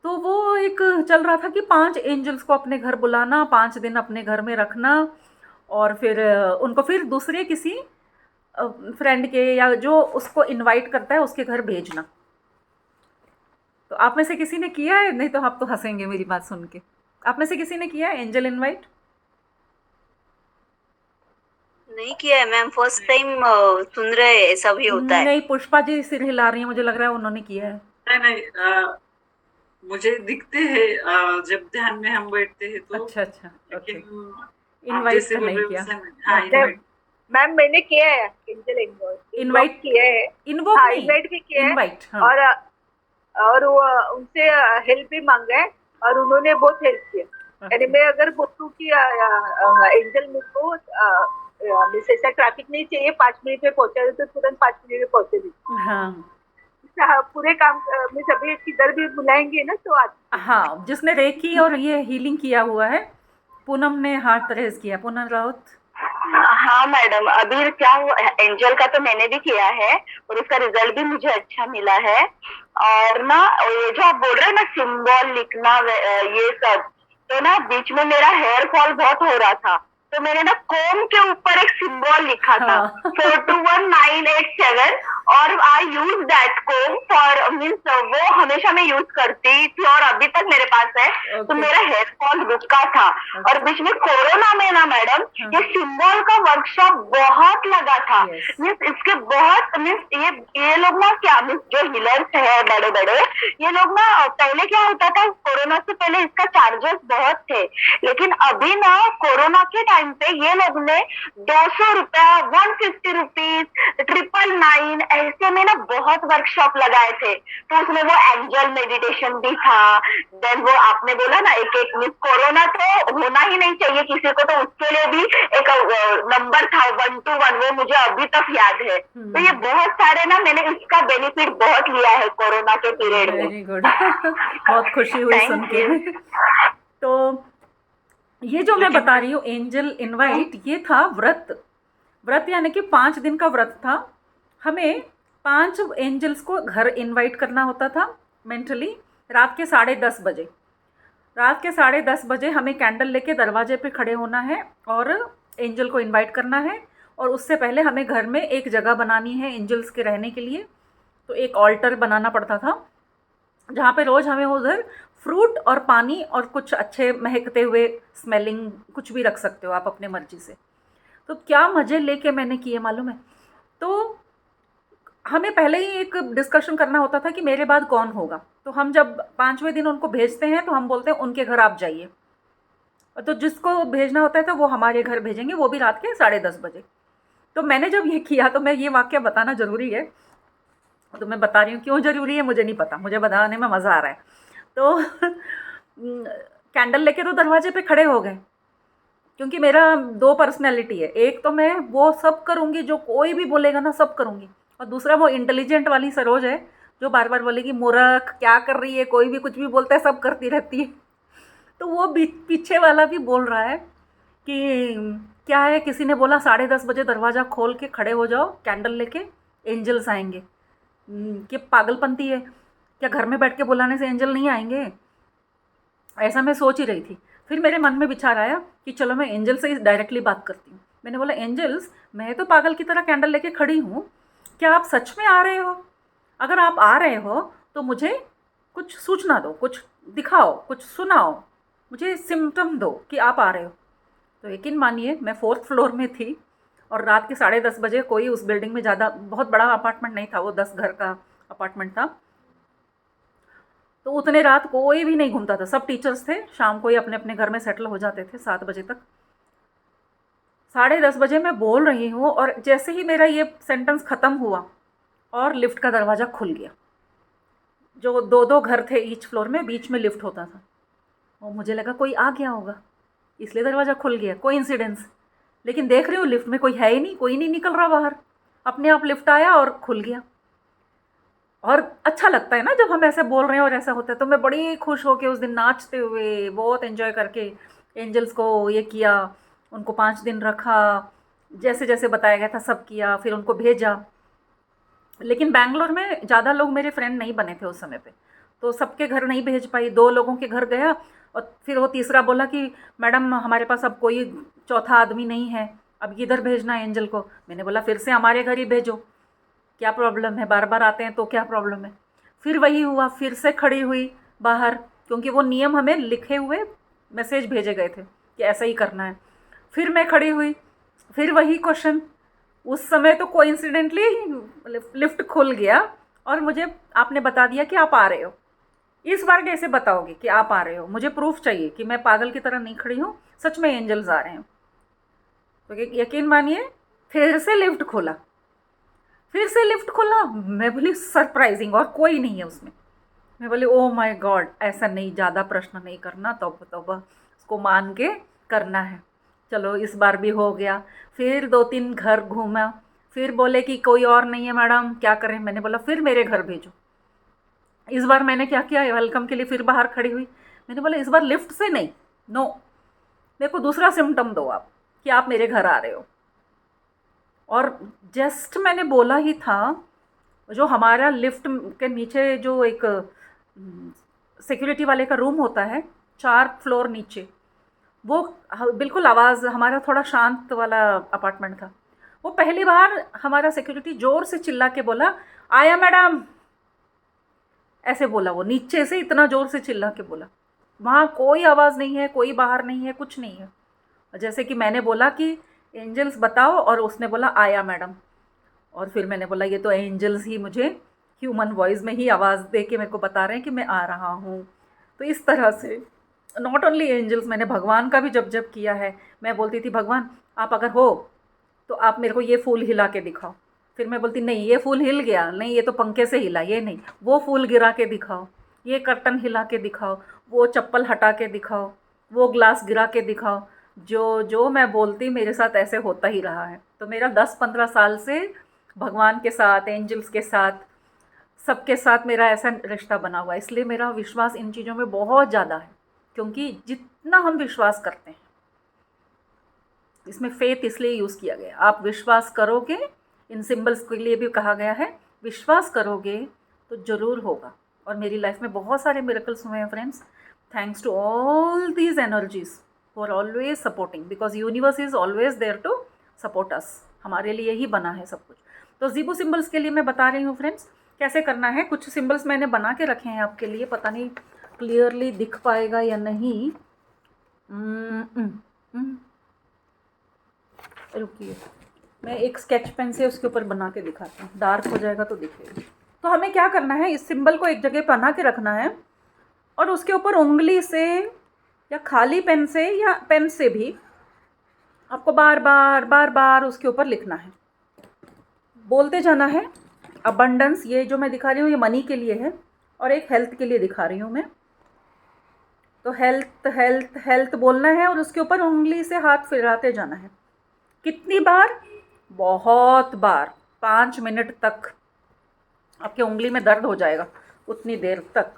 तो वो एक चल रहा था कि 5 एंजल्स को अपने घर बुलाना, 5 दिन अपने घर में रखना, और फिर उनको फिर दूसरे किसी फ्रेंड के या जो उसको इनवाइट करता है उसके घर भेजना। तो आप में से किसी ने किया है? नहीं तो आप तो हंसेंगे मेरी बात सुन के। आप में से किसी ने किया है एंजल इनवाइट? नहीं किया है मैम, फर्स्ट टाइम सुन रहे हैं ऐसा भी होता है। नहीं, पुष्पा जी सिर हिला रही है, मुझे लग रहा है उन्होंने किया है। नहीं नहीं, मुझे दिखते हैं जब ध्यान में हम बैठते हैं तो। अच्छा अच्छा, ओके। लेकिन आप इनवाइट जैसे तो बोल नहीं रहे हो किया। वैसे हाँ, ओके। इनवाइट। मैम मैंने किया है एंजल इनवाइट इनवाइट किया है। इनवोक हाँ नहीं, इनवाइट भी किया है। इनवाइट। हाँ और वो उनसे हेल्प भी मांगा है और उन्होंने बहुत हेल्प किया। यानी मैं अगर बोलूँ कि एंजल मुझको मिस ऐसा ट्रैफिक नहीं चाहिए, 5 मिनट में पहुंचा दे तो तुरंत 5 मिनट में पहुंचे दी। हाँ पूरे काम में सभी किधर भी बुलाएंगे ना तो हाँ, जिसने रेकी और ये हीलिंग किया हुआ है, पूनम ने हार्ट रेज किया। पूनम राउत। हाँ मैडम, अभी क्या हुआ, एंजल का तो मैंने भी किया है और उसका रिजल्ट भी मुझे अच्छा मिला है। और ना ये जो आप बोल रहे हैं ना सिंबल लिखना ये सब, तो ना बीच में मेरा हेयर फॉल बहुत हो रहा था, तो मैंने ना कोम के ऊपर एक सिंबल लिखा था हाँ। 421987, और आई यूज दैट कोम फॉर मीन्स वो हमेशा मैं यूज करती थी और अभी तक मेरे पास है। तो Okay. मेरा हेयर फॉल रुका था। और बीच में कोरोना में ना मैडम हाँ। ये सिंबल का वर्कशॉप बहुत लगा था। Yes. मीन्स इसके बहुत मीन्स ये लोग ना क्या मीन्स जो हीलर्स है बड़े बड़े, ये लोग ना पहले क्या होता था, कोरोना से पहले इसका चार्जेस बहुत थे, लेकिन अभी ना कोरोना के टाइम पे ये लोग ने 200 रुपया, 150 रुपीज, 999 ऐसे में ना बहुत वर्कशॉप लगाए थे। तो उसमें वो एंजल मेडिटेशन भी था। देन वो आपने बोला ना एक मीन्स कोरोना तो होना ही नहीं चाहिए किसी को, तो उसके लिए भी एक नंबर था 121, वो मुझे अभी तक याद है। तो ये बहुत सारे ना मैंने इसका बेनिफिट बहुत लिया है कोरोना के पीरियड में। वेरी गुड बहुत खुशी हुई Thank सुन के। you. तो ये जो मैं बता रही हूँ एंजल इनवाइट, ये था व्रत यानी कि 5 दिन का व्रत था। हमें 5 एंजल्स को घर इनवाइट करना होता था मेंटली। रात के 10:30 बजे हमें कैंडल लेके दरवाजे पे खड़े होना है और एंजल को इनवाइट करना है। और उससे पहले हमें घर में एक जगह बनानी है एंजल्स के रहने के लिए। तो एक ऑल्टर बनाना पड़ता था जहाँ पे रोज़ हमें उधर फ्रूट और पानी और कुछ अच्छे महकते हुए स्मेलिंग कुछ भी रख सकते हो आप अपने मर्जी से। तो क्या मज़े लेके मैंने किए मालूम है। तो हमें पहले ही एक डिस्कशन करना होता था कि मेरे बाद कौन होगा। तो हम जब 5वें दिन उनको भेजते हैं तो हम बोलते हैं उनके घर आप जाइए। तो जिसको भेजना होता है तो वो हमारे घर भेजेंगे, वो भी रात के 10:30 बजे। तो मैंने जब ये किया, तो मैं ये वाक़या बताना ज़रूरी है, तो मैं बता रही हूँ क्यों ज़रूरी है मुझे नहीं पता, मुझे बताने में मज़ा आ रहा है। तो कैंडल लेके तो दरवाजे पे खड़े हो गए। क्योंकि मेरा 2 पर्सनैलिटी है। एक तो मैं वो सब करूँगी जो कोई भी बोलेगा ना, सब करूँगी, और दूसरा वो इंटेलिजेंट वाली सरोज है जो बार बार बोलेगी मूर्ख क्या कर रही है, कोई भी कुछ भी बोलता है सब करती रहती है। तो वो पीछे वाला भी बोल रहा है कि क्या है, किसी ने बोला 10:30 बजे दरवाज़ा खोल के खड़े हो जाओ कैंडल लेके, एंजल्स आएंगे। कि पागलपंती है क्या, घर में बैठ के बुलाने से एंजल नहीं आएंगे? ऐसा मैं सोच ही रही थी। फिर मेरे मन में विचार आया कि चलो मैं एंजल से ही डायरेक्टली बात करती हूँ। मैंने बोला एंजल्स, मैं तो पागल की तरह कैंडल लेके खड़ी हूँ, क्या आप सच में आ रहे हो? अगर आप आ रहे हो तो मुझे कुछ सूचना दो, कुछ दिखाओ, कुछ सुनाओ, मुझे सिम्टम दो कि आप आ रहे हो। तो यकीन मानिए मैं 4th फ्लोर में थी और रात के 10:30 बजे कोई उस बिल्डिंग में ज़्यादा बहुत बड़ा अपार्टमेंट नहीं था, वो 10 घर का अपार्टमेंट था। तो उतने रात कोई भी नहीं घूमता था, सब टीचर्स थे, शाम को ही अपने अपने घर में सेटल हो जाते थे 7 बजे तक। 10:30 बजे मैं बोल रही हूँ और जैसे ही मेरा ये सेंटेंस ख़त्म हुआ और लिफ्ट का दरवाज़ा खुल गया। जो 2-2 घर थे ईच फ्लोर में, बीच में लिफ्ट होता था, और मुझे लगा कोई आ गया होगा इसलिए दरवाज़ा खुल गया, कोइंसिडेंस। लेकिन देख रही हूँ लिफ्ट में कोई है ही नहीं, कोई नहीं निकल रहा बाहर, अपने आप लिफ्ट आया और खुल गया। और अच्छा लगता है ना जब हम ऐसे बोल रहे हैं और ऐसा होता है। तो मैं बड़ी खुश हो के उस दिन नाचते हुए बहुत एंजॉय करके एंजल्स को ये किया, उनको 5 दिन रखा, जैसे जैसे बताया गया था सब किया, फिर उनको भेजा। लेकिन बैंगलोर में ज़्यादा लोग मेरे फ्रेंड नहीं बने थे उस समय पे, तो सबके घर नहीं भेज पाई। 2 लोगों के घर गया और फिर वो तीसरा बोला कि मैडम हमारे पास अब कोई चौथा आदमी नहीं है, अब किधर भेजना है एंजल को? मैंने बोला फिर से हमारे घर ही भेजो, क्या प्रॉब्लम है, बार बार आते हैं तो क्या प्रॉब्लम है? फिर वही हुआ, फिर से खड़ी हुई बाहर, क्योंकि वो नियम हमें लिखे हुए मैसेज भेजे गए थे कि ऐसा ही करना है। फिर मैं खड़ी हुई, फिर वही क्वेश्चन। उस समय तो कोइंसिडेंटली लिफ्ट खुल गया और मुझे आपने बता दिया कि आप आ रहे हो। इस बार कैसे बताओगे कि आप आ रहे हो? मुझे प्रूफ चाहिए कि मैं पागल की तरह नहीं खड़ी हूँ, सच में एंजल्स आ रहे हैं। तो यकीन मानिए फिर से लिफ्ट खुला, फिर से लिफ्ट खुला। मैं बोली सरप्राइजिंग, और कोई नहीं है उसमें। मैं बोली ओ माय गॉड, ऐसा नहीं, ज़्यादा प्रश्न नहीं करना, तौबा तौबा, उसको मान के करना है। चलो इस बार भी हो गया। फिर 2-3 घर घूमा, फिर बोले कि कोई और नहीं है मैडम, क्या करें? मैंने बोला फिर मेरे घर भेजो। इस बार मैंने क्या किया, वेलकम के लिए फिर बाहर खड़ी हुई। मैंने बोला इस बार लिफ्ट से नहीं, नो, मेरे को दूसरा सिम्टम दो आप कि आप मेरे घर आ रहे हो। और जस्ट मैंने बोला ही था, जो हमारा लिफ्ट के नीचे जो एक सिक्योरिटी वाले का रूम होता है 4 फ्लोर नीचे, वो बिल्कुल आवाज़, हमारा थोड़ा शांत वाला अपार्टमेंट था। वो पहली बार हमारा सिक्योरिटी ज़ोर से चिल्ला के बोला आया मैडम, ऐसे बोला। वो नीचे से इतना ज़ोर से चिल्ला के बोला, वहाँ कोई आवाज़ नहीं है, कोई बाहर नहीं है, कुछ नहीं है। जैसे कि मैंने बोला कि एंजल्स बताओ, और उसने बोला आया मैडम। और फिर मैंने बोला ये तो एंजल्स ही मुझे ह्यूमन वॉइस में ही आवाज़ दे के मेरे को बता रहे हैं कि मैं आ रहा हूँ। तो इस तरह से नॉट ओनली एंजल्स, मैंने भगवान का भी जब जब किया है। मैं बोलती थी भगवान आप अगर हो तो आप मेरे को ये फूल हिला के दिखाओ। फिर मैं बोलती नहीं ये फूल हिल गया, नहीं ये तो पंखे से हिला, ये नहीं, वो फूल गिरा के दिखाओ, ये कर्टन हिला के दिखाओ, वो चप्पल हटा के दिखाओ, वो ग्लास गिरा के दिखाओ। जो जो मैं बोलती मेरे साथ ऐसे होता ही रहा है। तो मेरा 10-15 साल से भगवान के साथ, एंजल्स के साथ, सबके साथ मेरा ऐसा रिश्ता बना हुआ है। इसलिए मेरा विश्वास इन चीज़ों में बहुत ज़्यादा है, क्योंकि जितना हम विश्वास करते हैं, इसमें फेथ इसलिए यूज़ किया गया, आप विश्वास करोगे, इन सिंबल्स के लिए भी कहा गया है विश्वास करोगे तो ज़रूर होगा। और मेरी लाइफ में बहुत सारे मिरेकल्स हुए हैं friends, thanks to all these energies who are always supporting, because universe is always there to support us, हमारे लिए ही बना है सब कुछ। तो ज़ीबो सिंबल्स के लिए मैं बता रही हूँ फ्रेंड्स कैसे करना है। कुछ सिंबल्स मैंने बना के रखे हैं आपके लिए, पता नहीं क्लियरली दिख पाएगा या नहीं। रुकिए, मैं एक स्केच पेन से उसके ऊपर बना के दिखाती हूँ, डार्क हो जाएगा तो दिखेगा। तो हमें क्या करना है, इस सिंबल को एक जगह बना के रखना है और उसके ऊपर उंगली से या खाली पेन से या पेन से भी आपको बार बार उसके ऊपर लिखना है, बोलते जाना है अबंडेंस। ये जो मैं दिखा रही हूँ ये मनी के लिए है और एक हेल्थ के लिए दिखा रही हूँ मैं। तो हेल्थ हेल्थ हेल्थ बोलना है और उसके ऊपर उंगली से हाथ फिराते जाना है। कितनी बार? बहुत बार, 5 मिनट तक आपके उंगली में दर्द हो जाएगा, उतनी देर तक।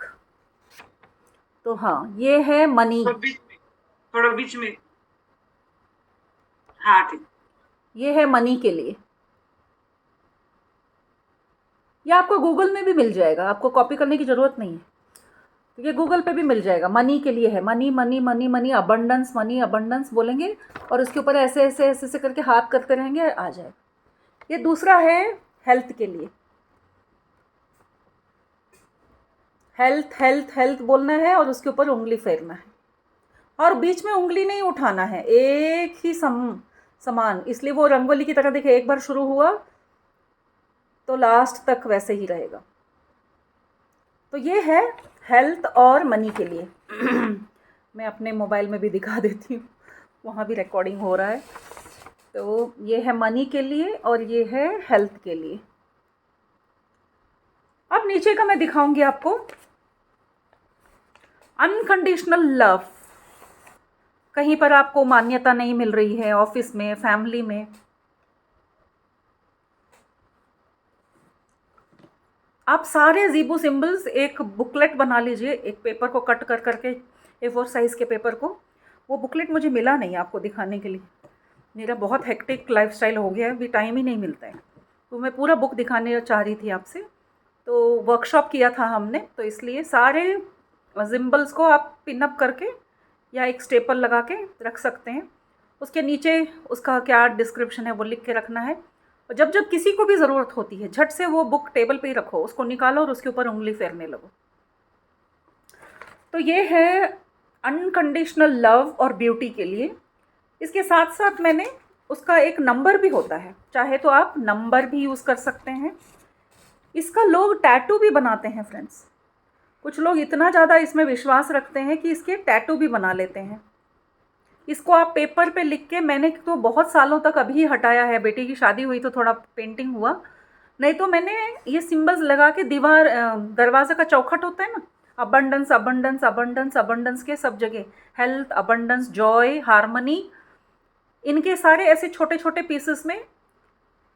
तो हाँ, ये है मनी। थोड़ा बीच में। हाँ ठीक। ये है मनी के लिए। ये आपको गूगल में भी मिल जाएगा, आपको कॉपी करने की ज़रूरत नहीं है, ये गूगल पे भी मिल जाएगा। मनी के लिए है, money money money money abundance, money abundance बोलेंगे और उसके ऊपर ऐसे ऐसे ऐसे ऐसे करके हाथ करते रहेंगे, आ जाएगा। ये दूसरा है हेल्थ के लिए। हेल्थ हेल्थ हेल्थ बोलना है और उसके ऊपर उंगली फेरना है और बीच में उंगली नहीं उठाना है, एक ही समान। इसलिए वो रंगोली की तरह देखिए, एक बार शुरू हुआ तो लास्ट तक वैसे ही रहेगा। तो ये है हेल्थ और मनी के लिए। मैं अपने मोबाइल में भी दिखा देती हूँ, वहाँ भी रिकॉर्डिंग हो रहा है। तो ये है मनी के लिए और ये है हेल्थ के लिए। अब नीचे का मैं दिखाऊंगी आपको अनकंडीशनल लव। कहीं पर आपको मान्यता नहीं मिल रही है, ऑफिस में, फैमिली में, आप सारे ज़ीबो सिंबल्स एक बुकलेट बना लीजिए, एक पेपर को कट कर करके, A4 साइज़ के पेपर को। वो बुकलेट मुझे मिला नहीं आपको दिखाने के लिए, मेरा बहुत हेक्टिक लाइफस्टाइल हो गया है, अभी टाइम ही नहीं मिलता है। तो मैं पूरा बुक दिखाने चाह रही थी आपसे, तो वर्कशॉप किया था हमने, तो इसलिए सारे सिंबल्स को आप पिन अप करके या एक स्टेपल लगा के रख सकते हैं। उसके नीचे उसका क्या डिस्क्रिप्शन है वो लिख के रखना है, और जब जब किसी को भी ज़रूरत होती है झट से वो बुक टेबल पे ही रखो, उसको निकालो और उसके ऊपर उंगली फेरने लगो। तो ये है अनकंडीशनल लव और ब्यूटी के लिए। इसके साथ साथ मैंने उसका एक नंबर भी होता है, चाहे तो आप नंबर भी यूज़ कर सकते हैं। इसका लोग टैटू भी बनाते हैं फ्रेंड्स, कुछ लोग इतना ज़्यादा इसमें विश्वास रखते हैं कि इसके टैटू भी बना लेते हैं। इसको आप पेपर पे लिख के, मैंने तो बहुत सालों तक अभी हटाया है, बेटी की शादी हुई तो थोड़ा पेंटिंग हुआ, नहीं तो मैंने ये सिंबल्स लगा के दीवार, दरवाज़े का चौखट होता है ना, अबंडेंस अबंडेंस अबंडेंस अबंडेंस के सब जगह, हेल्थ, अबंडेंस, जॉय, हारमनी, इनके सारे ऐसे छोटे छोटे पीसेस में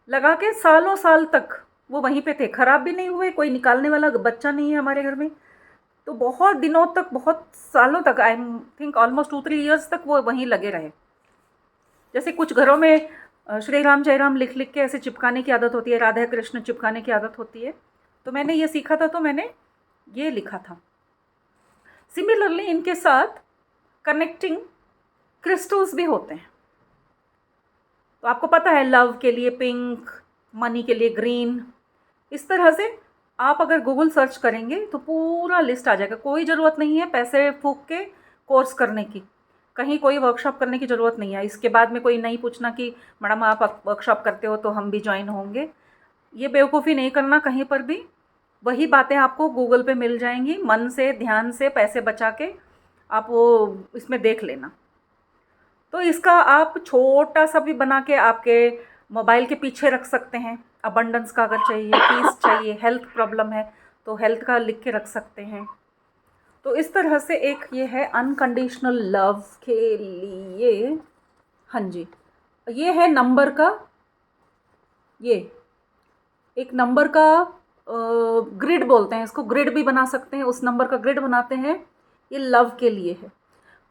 लगा के सालों साल तक वो वहीं पे थे, ख़राब भी नहीं हुए, कोई निकालने वाला बच्चा नहीं है हमारे घर में। तो बहुत दिनों तक, बहुत सालों तक, आई थिंक ऑलमोस्ट 2-3 ईयर्स तक वो वहीं लगे रहे। जैसे कुछ घरों में श्री राम जय राम लिख लिख के ऐसे चिपकाने की आदत होती है, राधा कृष्ण चिपकाने की आदत होती है, तो मैंने ये सीखा था तो मैंने ये लिखा था। सिमिलरली इनके साथ कनेक्टिंग क्रिस्टल्स भी होते हैं। तो आपको पता है, लव के लिए पिंक, मनी के लिए ग्रीन, इस तरह से आप अगर गूगल सर्च करेंगे तो पूरा लिस्ट आ जाएगा। कोई ज़रूरत नहीं है पैसे फूंक के कोर्स करने की, कहीं कोई वर्कशॉप करने की ज़रूरत नहीं है। इसके बाद में कोई नहीं पूछना कि मैडम आप वर्कशॉप करते हो तो हम भी ज्वाइन होंगे, ये बेवकूफ़ी नहीं करना कहीं पर भी। वही बातें आपको गूगल पे मिल जाएंगी, मन से, ध्यान से, पैसे बचा के आप वो इसमें देख लेना। तो इसका आप छोटा सा भी बना के आपके मोबाइल के पीछे रख सकते हैं। अबंडेंस का अगर चाहिए, पीस चाहिए, हेल्थ प्रॉब्लम है तो हेल्थ का लिख के रख सकते हैं। तो इस तरह से एक ये है अनकंडीशनल लव के लिए। हाँ जी, ये है नंबर का, ये एक नंबर का ग्रिड बोलते हैं इसको, ग्रिड भी बना सकते हैं, उस नंबर का ग्रिड बनाते हैं। ये लव के लिए है।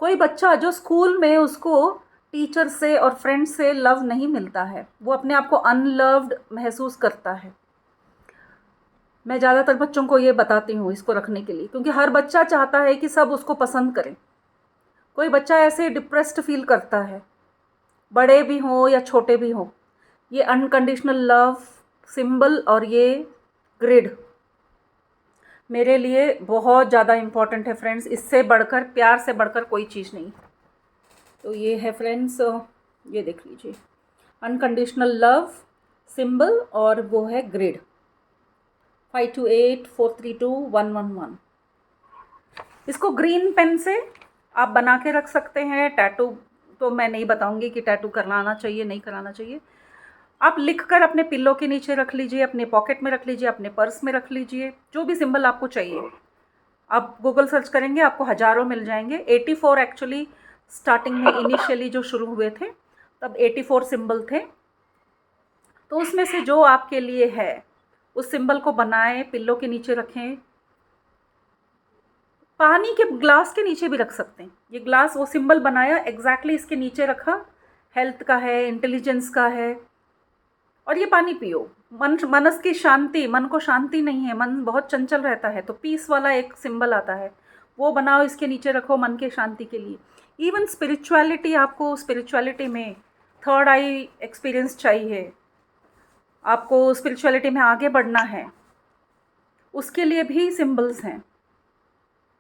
कोई बच्चा जो स्कूल में उसको टीचर से और फ्रेंड से लव नहीं मिलता है, वो अपने आप को अनलव्ड महसूस करता है। मैं ज़्यादातर बच्चों को ये बताती हूँ इसको रखने के लिए, क्योंकि हर बच्चा चाहता है कि सब उसको पसंद करें। कोई बच्चा ऐसे डिप्रेस्ड फील करता है, बड़े भी हों या छोटे भी हों। ये अनकंडीशनल लव सिंबल और ये ग्रिड मेरे लिए बहुत ज़्यादा इम्पॉर्टेंट है फ्रेंड्स। इससे बढ़कर, प्यार से बढ़कर कोई चीज़ नहीं। तो ये है फ्रेंड्स, ये देख लीजिए, अनकंडीशनल लव सिंबल और वो है ग्रिड 5284321111। इसको ग्रीन पेन से आप बना के रख सकते हैं। टैटू तो मैं नहीं बताऊंगी कि टैटू कराना चाहिए नहीं कराना चाहिए। आप लिख कर अपने पिल्लो के नीचे रख लीजिए, अपने पॉकेट में रख लीजिए, अपने पर्स में रख लीजिए, जो भी सिंबल आपको चाहिए आप गूगल सर्च करेंगे आपको हज़ारों मिल जाएंगे। 84 एक्चुअली स्टार्टिंग में इनिशियली जो शुरू हुए थे तब 84 सिंबल थे। तो उसमें से जो आपके लिए है उस सिंबल को बनाएं, पिल्लो के नीचे रखें, पानी के ग्लास के नीचे भी रख सकते हैं। ये ग्लास वो सिंबल बनाया एग्जैक्टली इसके नीचे रखा, हेल्थ का है, इंटेलिजेंस का है, और ये पानी पियो। मनस की शांति, मन को शांति नहीं है, मन बहुत चंचल रहता है, तो पीस वाला एक सिंबल आता है वो बनाओ, इसके नीचे रखो मन के शांति के लिए। इवन स्पिरिचुअलिटी, आपको स्पिरिचुअलिटी में थर्ड आई एक्सपीरियंस चाहिए, आपको स्पिरिचुअलिटी में आगे बढ़ना है, उसके लिए भी सिंबल्स हैं।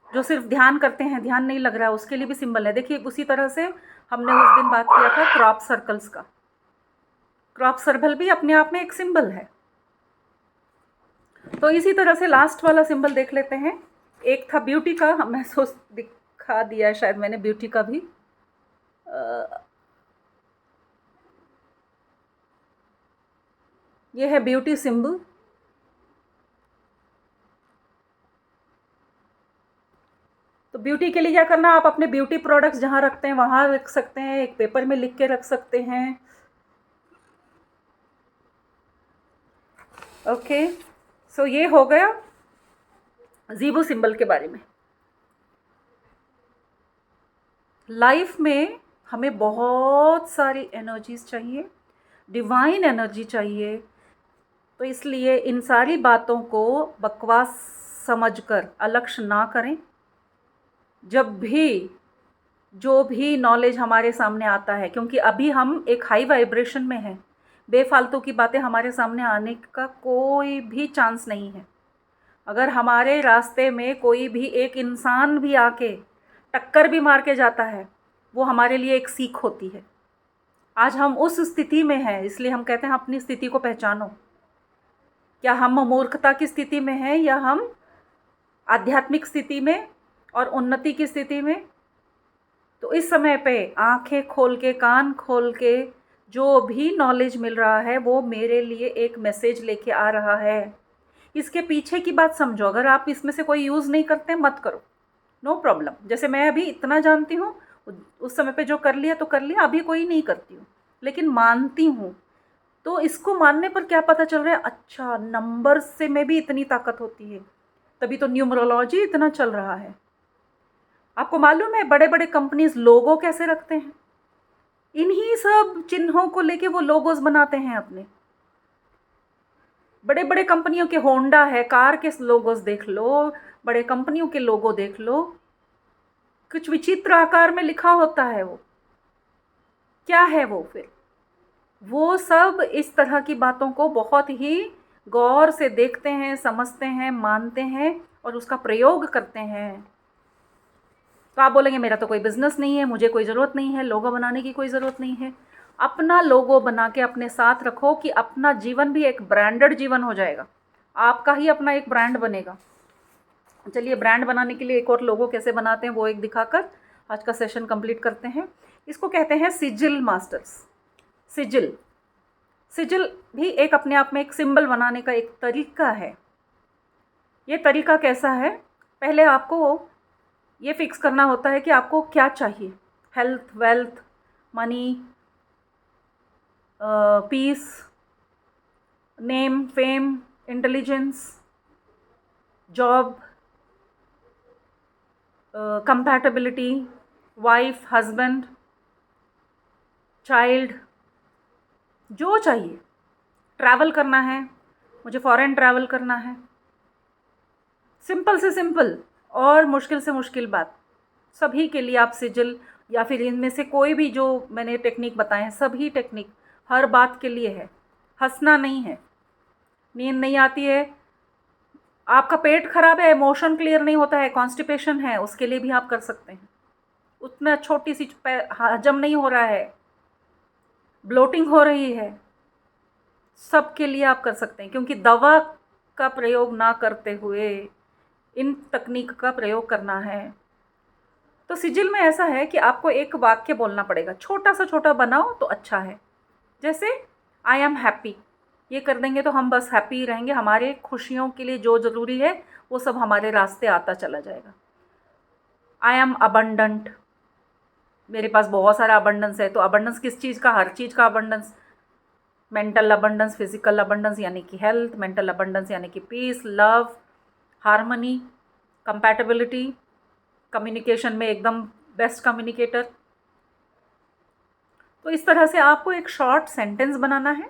जो सिर्फ ध्यान करते हैं, ध्यान नहीं लग रहा है, उसके लिए भी सिंबल है। देखिए उसी तरह से हमने उस दिन बात किया था क्रॉप सर्कल्स का। क्रॉप सर्कल भी अपने आप में एक सिंबल है। तो इसी तरह से लास्ट वाला सिंबल देख लेते हैं। एक था ब्यूटी का, मैं सोच दिखा दिया है शायद मैंने ब्यूटी का भी। ये है ब्यूटी सिंबल। तो ब्यूटी के लिए क्या करना, आप अपने ब्यूटी प्रोडक्ट्स जहाँ रखते हैं वहाँ रख सकते हैं, एक पेपर में लिख के रख सकते हैं। ओके, सो ये हो गया ज़ीबू सिंबल के बारे में। लाइफ में हमें बहुत सारी एनर्जीज चाहिए, डिवाइन एनर्जी चाहिए। तो इसलिए इन सारी बातों को बकवास समझकर अलक्ष्य ना करें। जब भी जो भी नॉलेज हमारे सामने आता है, क्योंकि अभी हम एक हाई वाइब्रेशन में हैं, बेफालतू की बातें हमारे सामने आने का कोई भी चांस नहीं है। अगर हमारे रास्ते में कोई भी एक इंसान भी आके टक्कर भी मार के जाता है, वो हमारे लिए एक सीख होती है। आज हम उस स्थिति में हैं, इसलिए हम कहते हैं अपनी स्थिति को पहचानो। क्या हम मूर्खता की स्थिति में हैं या हम आध्यात्मिक स्थिति में और उन्नति की स्थिति में? तो इस समय पे आंखें खोल के, कान खोल के जो भी नॉलेज मिल रहा है वो मेरे लिए एक मैसेज लेके आ रहा है। इसके पीछे की बात समझो। अगर आप इसमें से कोई यूज़ नहीं करते मत करो, नो प्रॉब्लम। जैसे मैं अभी इतना जानती हूँ, उस समय पे जो कर लिया तो कर लिया, अभी कोई नहीं करती हूँ, लेकिन मानती हूँ। तो इसको मानने पर क्या पता चल रहा है, अच्छा नंबर से में भी इतनी ताकत होती है, तभी तो न्यूमरोलॉजी इतना चल रहा है। आपको मालूम है बड़े बड़े कंपनीज लोगो कैसे रखते हैं? इन्हीं सब चिन्हों को लेके वो लोगोस बनाते हैं अपने। बड़े बड़े कंपनियों के होंडा है, कार के लोगोस देख लो, बड़े कंपनियों के लोगो देख लो, कुछ विचित्र आकार में लिखा होता है। वो क्या है वो? फिर वो सब इस तरह की बातों को बहुत ही गौर से देखते हैं, समझते हैं, मानते हैं और उसका प्रयोग करते हैं। तो आप बोलेंगे मेरा तो कोई बिजनेस नहीं है, मुझे कोई ज़रूरत नहीं है, लोगो बनाने की कोई ज़रूरत नहीं है। अपना लोगो बना के अपने साथ रखो कि अपना जीवन भी एक ब्रांडेड जीवन हो जाएगा, आपका ही अपना एक ब्रांड बनेगा। चलिए ब्रांड बनाने के लिए एक और लोगो कैसे बनाते हैं वो एक दिखाकर आज का सेशन कंप्लीट करते हैं। इसको कहते हैं सिजिल मास्टर्स। सिजिल, सिजिल भी एक अपने आप में एक सिंबल बनाने का एक तरीका है। ये तरीका कैसा है? पहले आपको ये फिक्स करना होता है कि आपको क्या चाहिए। Health, wealth, money, peace, name, fame, intelligence, job, compatibility, wife, husband, child, जो चाहिए। ट्रैवल करना है, मुझे फॉरेन ट्रैवल करना है, सिंपल से सिंपल और मुश्किल से मुश्किल बात, सभी के लिए आप सिजिल या फिर इनमें से कोई भी जो मैंने टेक्निक बताए हैं, सभी टेक्निक हर बात के लिए है। हंसना नहीं है, नींद नहीं आती है, आपका पेट खराब है, इमोशन क्लियर नहीं होता है, कॉन्स्टिपेशन है, उसके लिए भी आप कर सकते हैं। उतना छोटी सी हजम नहीं हो रहा है, ब्लोटिंग हो रही है, सब के लिए आप कर सकते हैं। क्योंकि दवा का प्रयोग ना करते हुए इन तकनीक का प्रयोग करना है। तो सिजिल में ऐसा है कि आपको एक वाक्य बोलना पड़ेगा, छोटा सा छोटा बनाओ तो अच्छा है। जैसे आई एम हैप्पी, ये कर देंगे तो हम बस हैप्पी रहेंगे। हमारे खुशियों के लिए जो ज़रूरी है वो सब हमारे रास्ते आता चला जाएगा। आई एम अबंडेंट, मेरे पास बहुत सारा अबंडेंस है। तो अबंडेंस किस चीज़ का? हर चीज़ का abundance. Mental abundance, physical abundance यानी कि हेल्थ, मेंटल अबंडेंस यानी कि peace, love, harmony, compatibility, communication में एकदम बेस्ट कम्युनिकेटर। तो इस तरह से आपको एक शॉर्ट सेंटेंस बनाना है।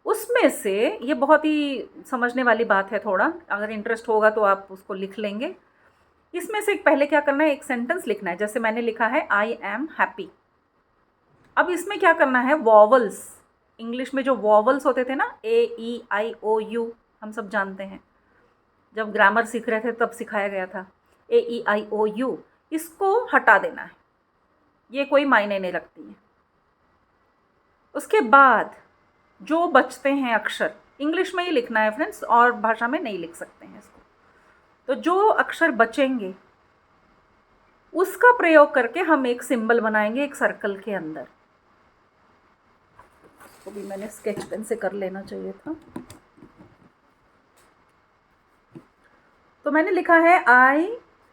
उसमें से ये बहुत ही समझने वाली बात है, थोड़ा अगर इंटरेस्ट होगा तो आप उसको लिख लेंगे। इसमें से पहले क्या करना है, एक सेंटेंस लिखना है। जैसे मैंने लिखा है आई एम हैप्पी। अब इसमें क्या करना है, वॉवल्स, इंग्लिश में जो वॉवल्स होते थे ना, AEIOU, हम सब जानते हैं, जब ग्रामर सीख रहे थे तब सिखाया गया था। AEIOU, इसको हटा देना है, ये कोई मायने नहीं रखती है। उसके बाद जो बचते हैं अक्षर, इंग्लिश में ही लिखना है फ्रेंड्स, और भाषा में नहीं लिख सकते हैं इसको। तो जो अक्षर बचेंगे उसका प्रयोग करके हम एक सिंबल बनाएंगे एक सर्कल के अंदर। तो भी मैंने स्केच पेन से कर लेना चाहिए था। तो मैंने लिखा है आई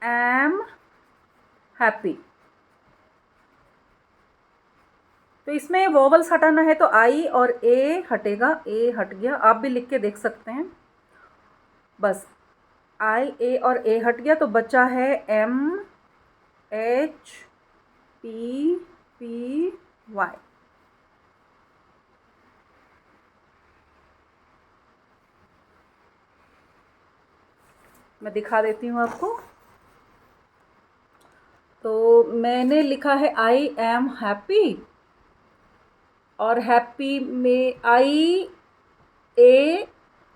एम हैप्पी। तो इसमें वोवल्स हटाना है तो आई और ए हटेगा, ए हट गया। आप भी लिख के देख सकते हैं। बस आई, ए और ए हट गया तो बचा है MHPPY। मैं दिखा देती हूँ आपको। तो मैंने लिखा है आई एम हैप्पी, और हैप्पी में आई ए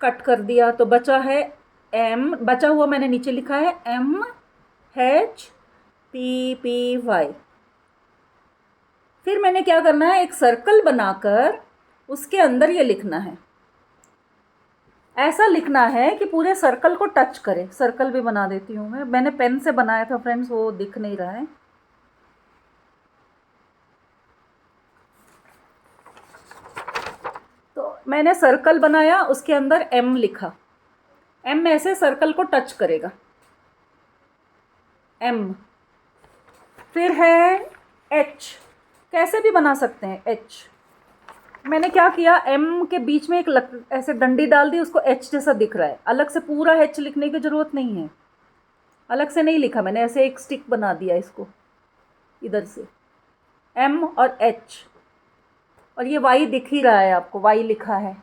कट कर दिया तो बचा है एम, बचा हुआ मैंने नीचे लिखा है MHPPY। फिर मैंने क्या करना है, एक सर्कल बनाकर उसके अंदर ये लिखना है। ऐसा लिखना है कि पूरे सर्कल को टच करे। सर्कल भी बना देती हूँ मैंने पेन से बनाया था फ्रेंड्स, वो दिख नहीं रहा है। तो मैंने सर्कल बनाया, उसके अंदर M लिखा। M ऐसे सर्कल को टच करेगा, M। फिर है H, कैसे भी बना सकते हैं H। मैंने क्या किया, M के बीच में एक ऐसे डंडी डाल दी, उसको H जैसा दिख रहा है। अलग से पूरा H लिखने की ज़रूरत नहीं है, अलग से नहीं लिखा मैंने, ऐसे एक स्टिक बना दिया इसको इधर से, M और H। और ये Y दिख ही रहा है आपको, Y लिखा है।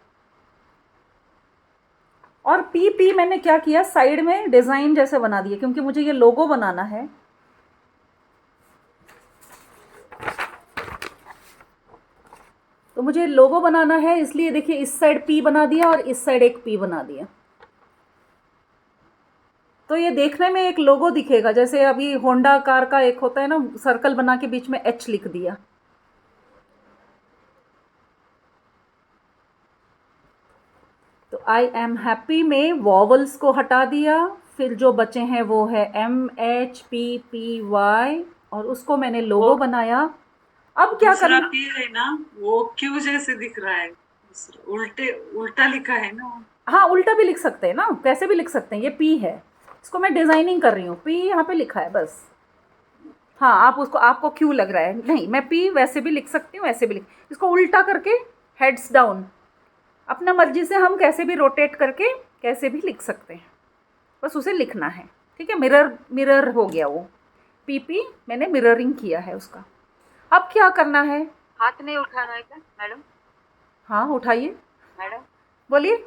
और PP मैंने क्या किया, साइड में डिज़ाइन जैसे बना दिया, क्योंकि मुझे ये लोगो बनाना है। तो मुझे लोगो बनाना है, इसलिए देखिए इस साइड P बना दिया और इस साइड एक P बना दिया। तो ये देखने में एक लोगो दिखेगा, जैसे अभी होंडा कार का एक होता है ना, सर्कल बना के बीच में H लिख दिया। तो आई एम हैप्पी में वॉवल्स को हटा दिया, फिर जो बचे हैं वो है MHPPY, और उसको मैंने लोगो बनाया। अब क्या दूसरा करना, P है ना, वो Q जैसे दिख रहा है, उल्टा लिखा है ना। हाँ उल्टा भी लिख सकते हैं ना, कैसे भी लिख सकते हैं। ये P है, इसको मैं डिज़ाइनिंग कर रही हूँ, P यहाँ पे लिखा है बस। हाँ आप उसको, आपको Q लग रहा है, नहीं मैं P वैसे भी लिख सकती हूँ, ऐसे भी लिख, इसको उल्टा करके हेड्स डाउन, अपना मर्जी से हम कैसे भी रोटेट करके कैसे भी लिख सकते हैं, बस उसे लिखना है। ठीक है, मिरर हो गया वो, PP मैंने मिररिंग किया है उसका। अब क्या करना है, हाथ नहीं उठाना है क्या मैडम? हाँ उठाइए, मैडम बोलिए।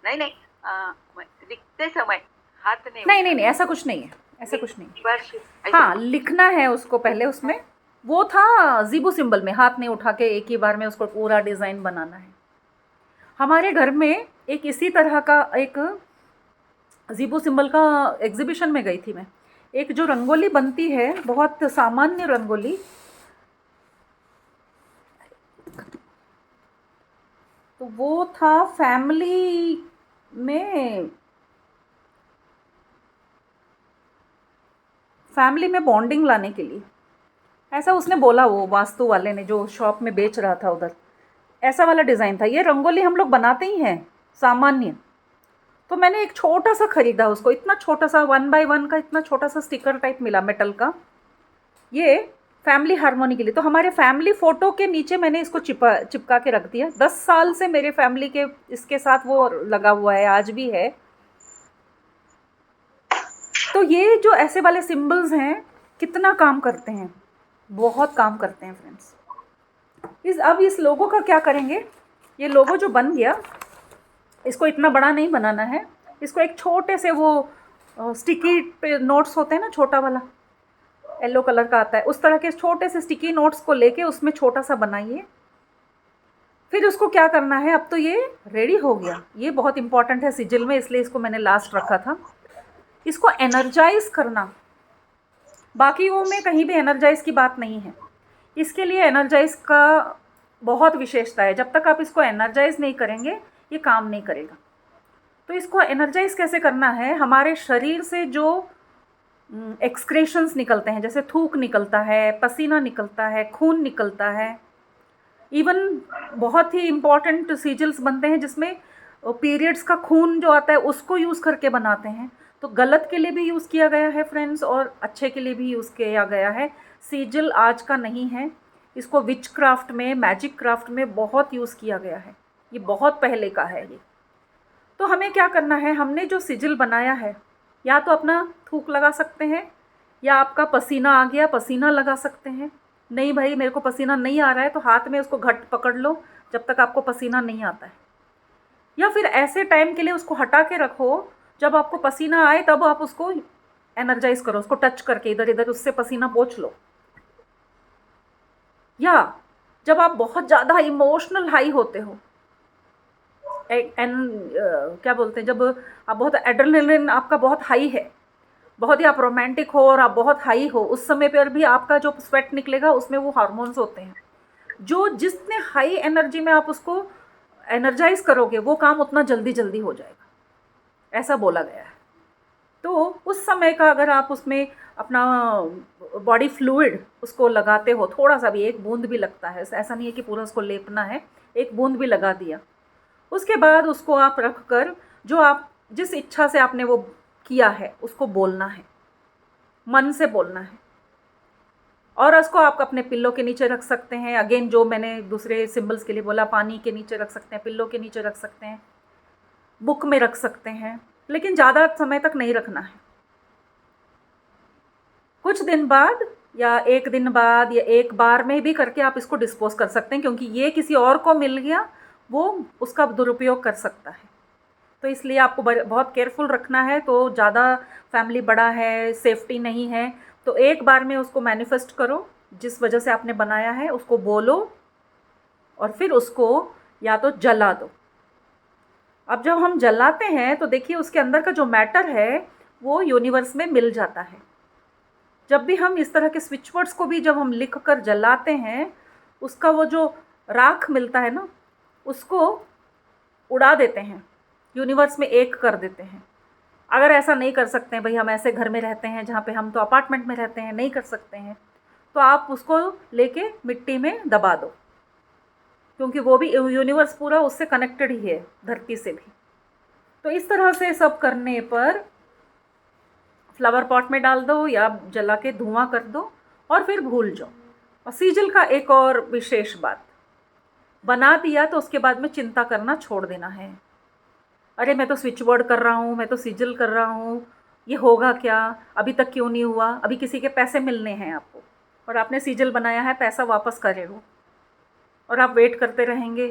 नहीं लिखते समय हाथ नहीं नहीं ऐसा कुछ नहीं है, ऐसा कुछ नहीं है। बस हाँ लिखना है उसको पहले, उसमें वो था ज़ीबू सिंबल में, हाथ नहीं उठा के एक ही बार में उसको पूरा डिज़ाइन बनाना है। हमारे घर में एक इसी तरह का एक ज़ीबू सिंबल का एग्जीबिशन में गई थी मैं। एक जो रंगोली बनती है, बहुत सामान्य रंगोली, तो वो था फैमिली में बॉन्डिंग लाने के लिए, ऐसा उसने बोला, वो वास्तु वाले ने जो शॉप में बेच रहा था उधर। ऐसा वाला डिज़ाइन था। ये रंगोली हम लोग बनाते ही हैं सामान्य। तो मैंने एक छोटा सा ख़रीदा उसको, इतना छोटा सा 1 बाय 1 का इतना छोटा सा स्टिकर टाइप मिला मेटल का, ये फैमिली हारमोनी के लिए। तो हमारे फैमिली फ़ोटो के नीचे मैंने इसको चिपका के रख दिया। 10 साल से मेरे फैमिली के इसके साथ वो लगा हुआ है, आज भी है। तो ये जो ऐसे वाले सिंबल्स हैं कितना काम करते हैं, बहुत काम करते हैं फ्रेंड्स। अब इस लोगो का क्या करेंगे, ये लोगो जो बन गया इसको इतना बड़ा नहीं बनाना है, इसको एक छोटे से वो स्टिकी नोट्स होते हैं ना, छोटा वाला येलो कलर का आता है, उस तरह के छोटे से स्टिकी नोट्स को लेके उसमें छोटा सा बनाइए। फिर उसको क्या करना है, अब तो ये रेडी हो गया। ये बहुत इंपॉर्टेंट है सिजिल में, इसलिए इसको मैंने लास्ट रखा था। इसको एनर्जाइज करना, बाकी वो में कहीं भी एनर्जाइज की बात नहीं है। इसके लिए एनर्जाइज का बहुत विशेषता है। जब तक आप इसको एनर्जाइज नहीं करेंगे ये काम नहीं करेगा। तो इसको एनर्जाइज कैसे करना है, हमारे शरीर से जो एक्सक्रेशंस निकलते हैं, जैसे थूक निकलता है, पसीना निकलता है, खून निकलता है, इवन बहुत ही इम्पॉर्टेंट सिजिल्स बनते हैं जिसमें पीरियड्स का खून जो आता है उसको यूज़ करके बनाते हैं। तो गलत के लिए भी यूज़ किया गया है फ्रेंड्स, और अच्छे के लिए भी यूज़ किया गया है। सिजिल आज का नहीं है, इसको विच क्राफ्ट में, मैजिक क्राफ्ट में बहुत यूज़ किया गया है। ये बहुत पहले का है ये। तो हमें क्या करना है, हमने जो सिजिल बनाया है, या तो अपना थूक लगा सकते हैं, या आपका पसीना आ गया पसीना लगा सकते हैं। नहीं भाई मेरे को पसीना नहीं आ रहा है तो हाथ में उसको घट पकड़ लो जब तक आपको पसीना नहीं आता है, या फिर ऐसे टाइम के लिए उसको हटा के रखो, जब आपको पसीना आए तब आप उसको एनर्जाइज करो, उसको टच करके इधर इधर उससे पसीना पोंछ लो। या जब आप बहुत ज़्यादा इमोशनल हाई होते हो, क्या बोलते हैं, जब आप बहुत एड्रेनलिन आपका बहुत हाई है, बहुत ही आप रोमांटिक हो और आप बहुत हाई हो, उस समय पर भी आपका जो स्वेट निकलेगा उसमें वो हार्मोन्स होते हैं। जो जितने हाई एनर्जी में आप उसको एनर्जाइज करोगे वो काम उतना जल्दी जल्दी हो जाएगा, ऐसा बोला गया है। तो उस समय का अगर आप उसमें अपना बॉडी फ्लूइड उसको लगाते हो, थोड़ा सा भी, एक बूंद भी लगता है, ऐसा नहीं है कि पूरा उसको लेपना है, एक बूंद भी लगा दिया, उसके बाद उसको आप रख कर जो आप जिस इच्छा से आपने वो किया है उसको बोलना है, मन से बोलना है। और उसको आप अपने पिल्लो के नीचे रख सकते हैं। अगेन जो मैंने दूसरे सिंबल्स के लिए बोला, पानी के नीचे रख सकते हैं, पिल्लो के नीचे रख सकते हैं, बुक में रख सकते हैं, लेकिन ज़्यादा समय तक नहीं रखना है। कुछ दिन बाद या एक दिन बाद या एक बार में भी करके आप इसको डिस्पोज कर सकते हैं, क्योंकि ये किसी और को मिल गया वो उसका दुरुपयोग कर सकता है। तो इसलिए आपको बहुत केयरफुल रखना है। तो ज़्यादा फैमिली बड़ा है, सेफ्टी नहीं है, तो एक बार में उसको मैनिफेस्ट करो, जिस वजह से आपने बनाया है उसको बोलो और फिर उसको या तो जला दो। अब जब हम जलाते हैं तो देखिए उसके अंदर का जो मैटर है वो यूनिवर्स में मिल जाता है। जब भी हम इस तरह के स्विच वर्ड्स को भी जब हम लिख कर जलाते हैं, उसका वो जो राख मिलता है ना, उसको उड़ा देते हैं, यूनिवर्स में एक कर देते हैं। अगर ऐसा नहीं कर सकते हैं, भाई हम ऐसे घर में रहते हैं जहाँ पे हम तो अपार्टमेंट में रहते हैं, नहीं कर सकते हैं, तो आप उसको लेके मिट्टी में दबा दो, क्योंकि वो भी यूनिवर्स पूरा उससे कनेक्टेड ही है, धरती से भी। तो इस तरह से सब करने पर फ्लावर पॉट में डाल दो या जला के धुआं कर दो और फिर भूल जाओ। और सिजिल का एक और विशेष बात, बना दिया तो उसके बाद में चिंता करना छोड़ देना है। अरे मैं तो स्विच बोर्ड कर रहा हूँ, मैं तो सिजिल कर रहा हूँ, ये होगा क्या, अभी तक क्यों नहीं हुआ, अभी किसी के पैसे मिलने हैं आपको, और आपने सिजिल बनाया है, पैसा वापस करे हो, और आप वेट करते रहेंगे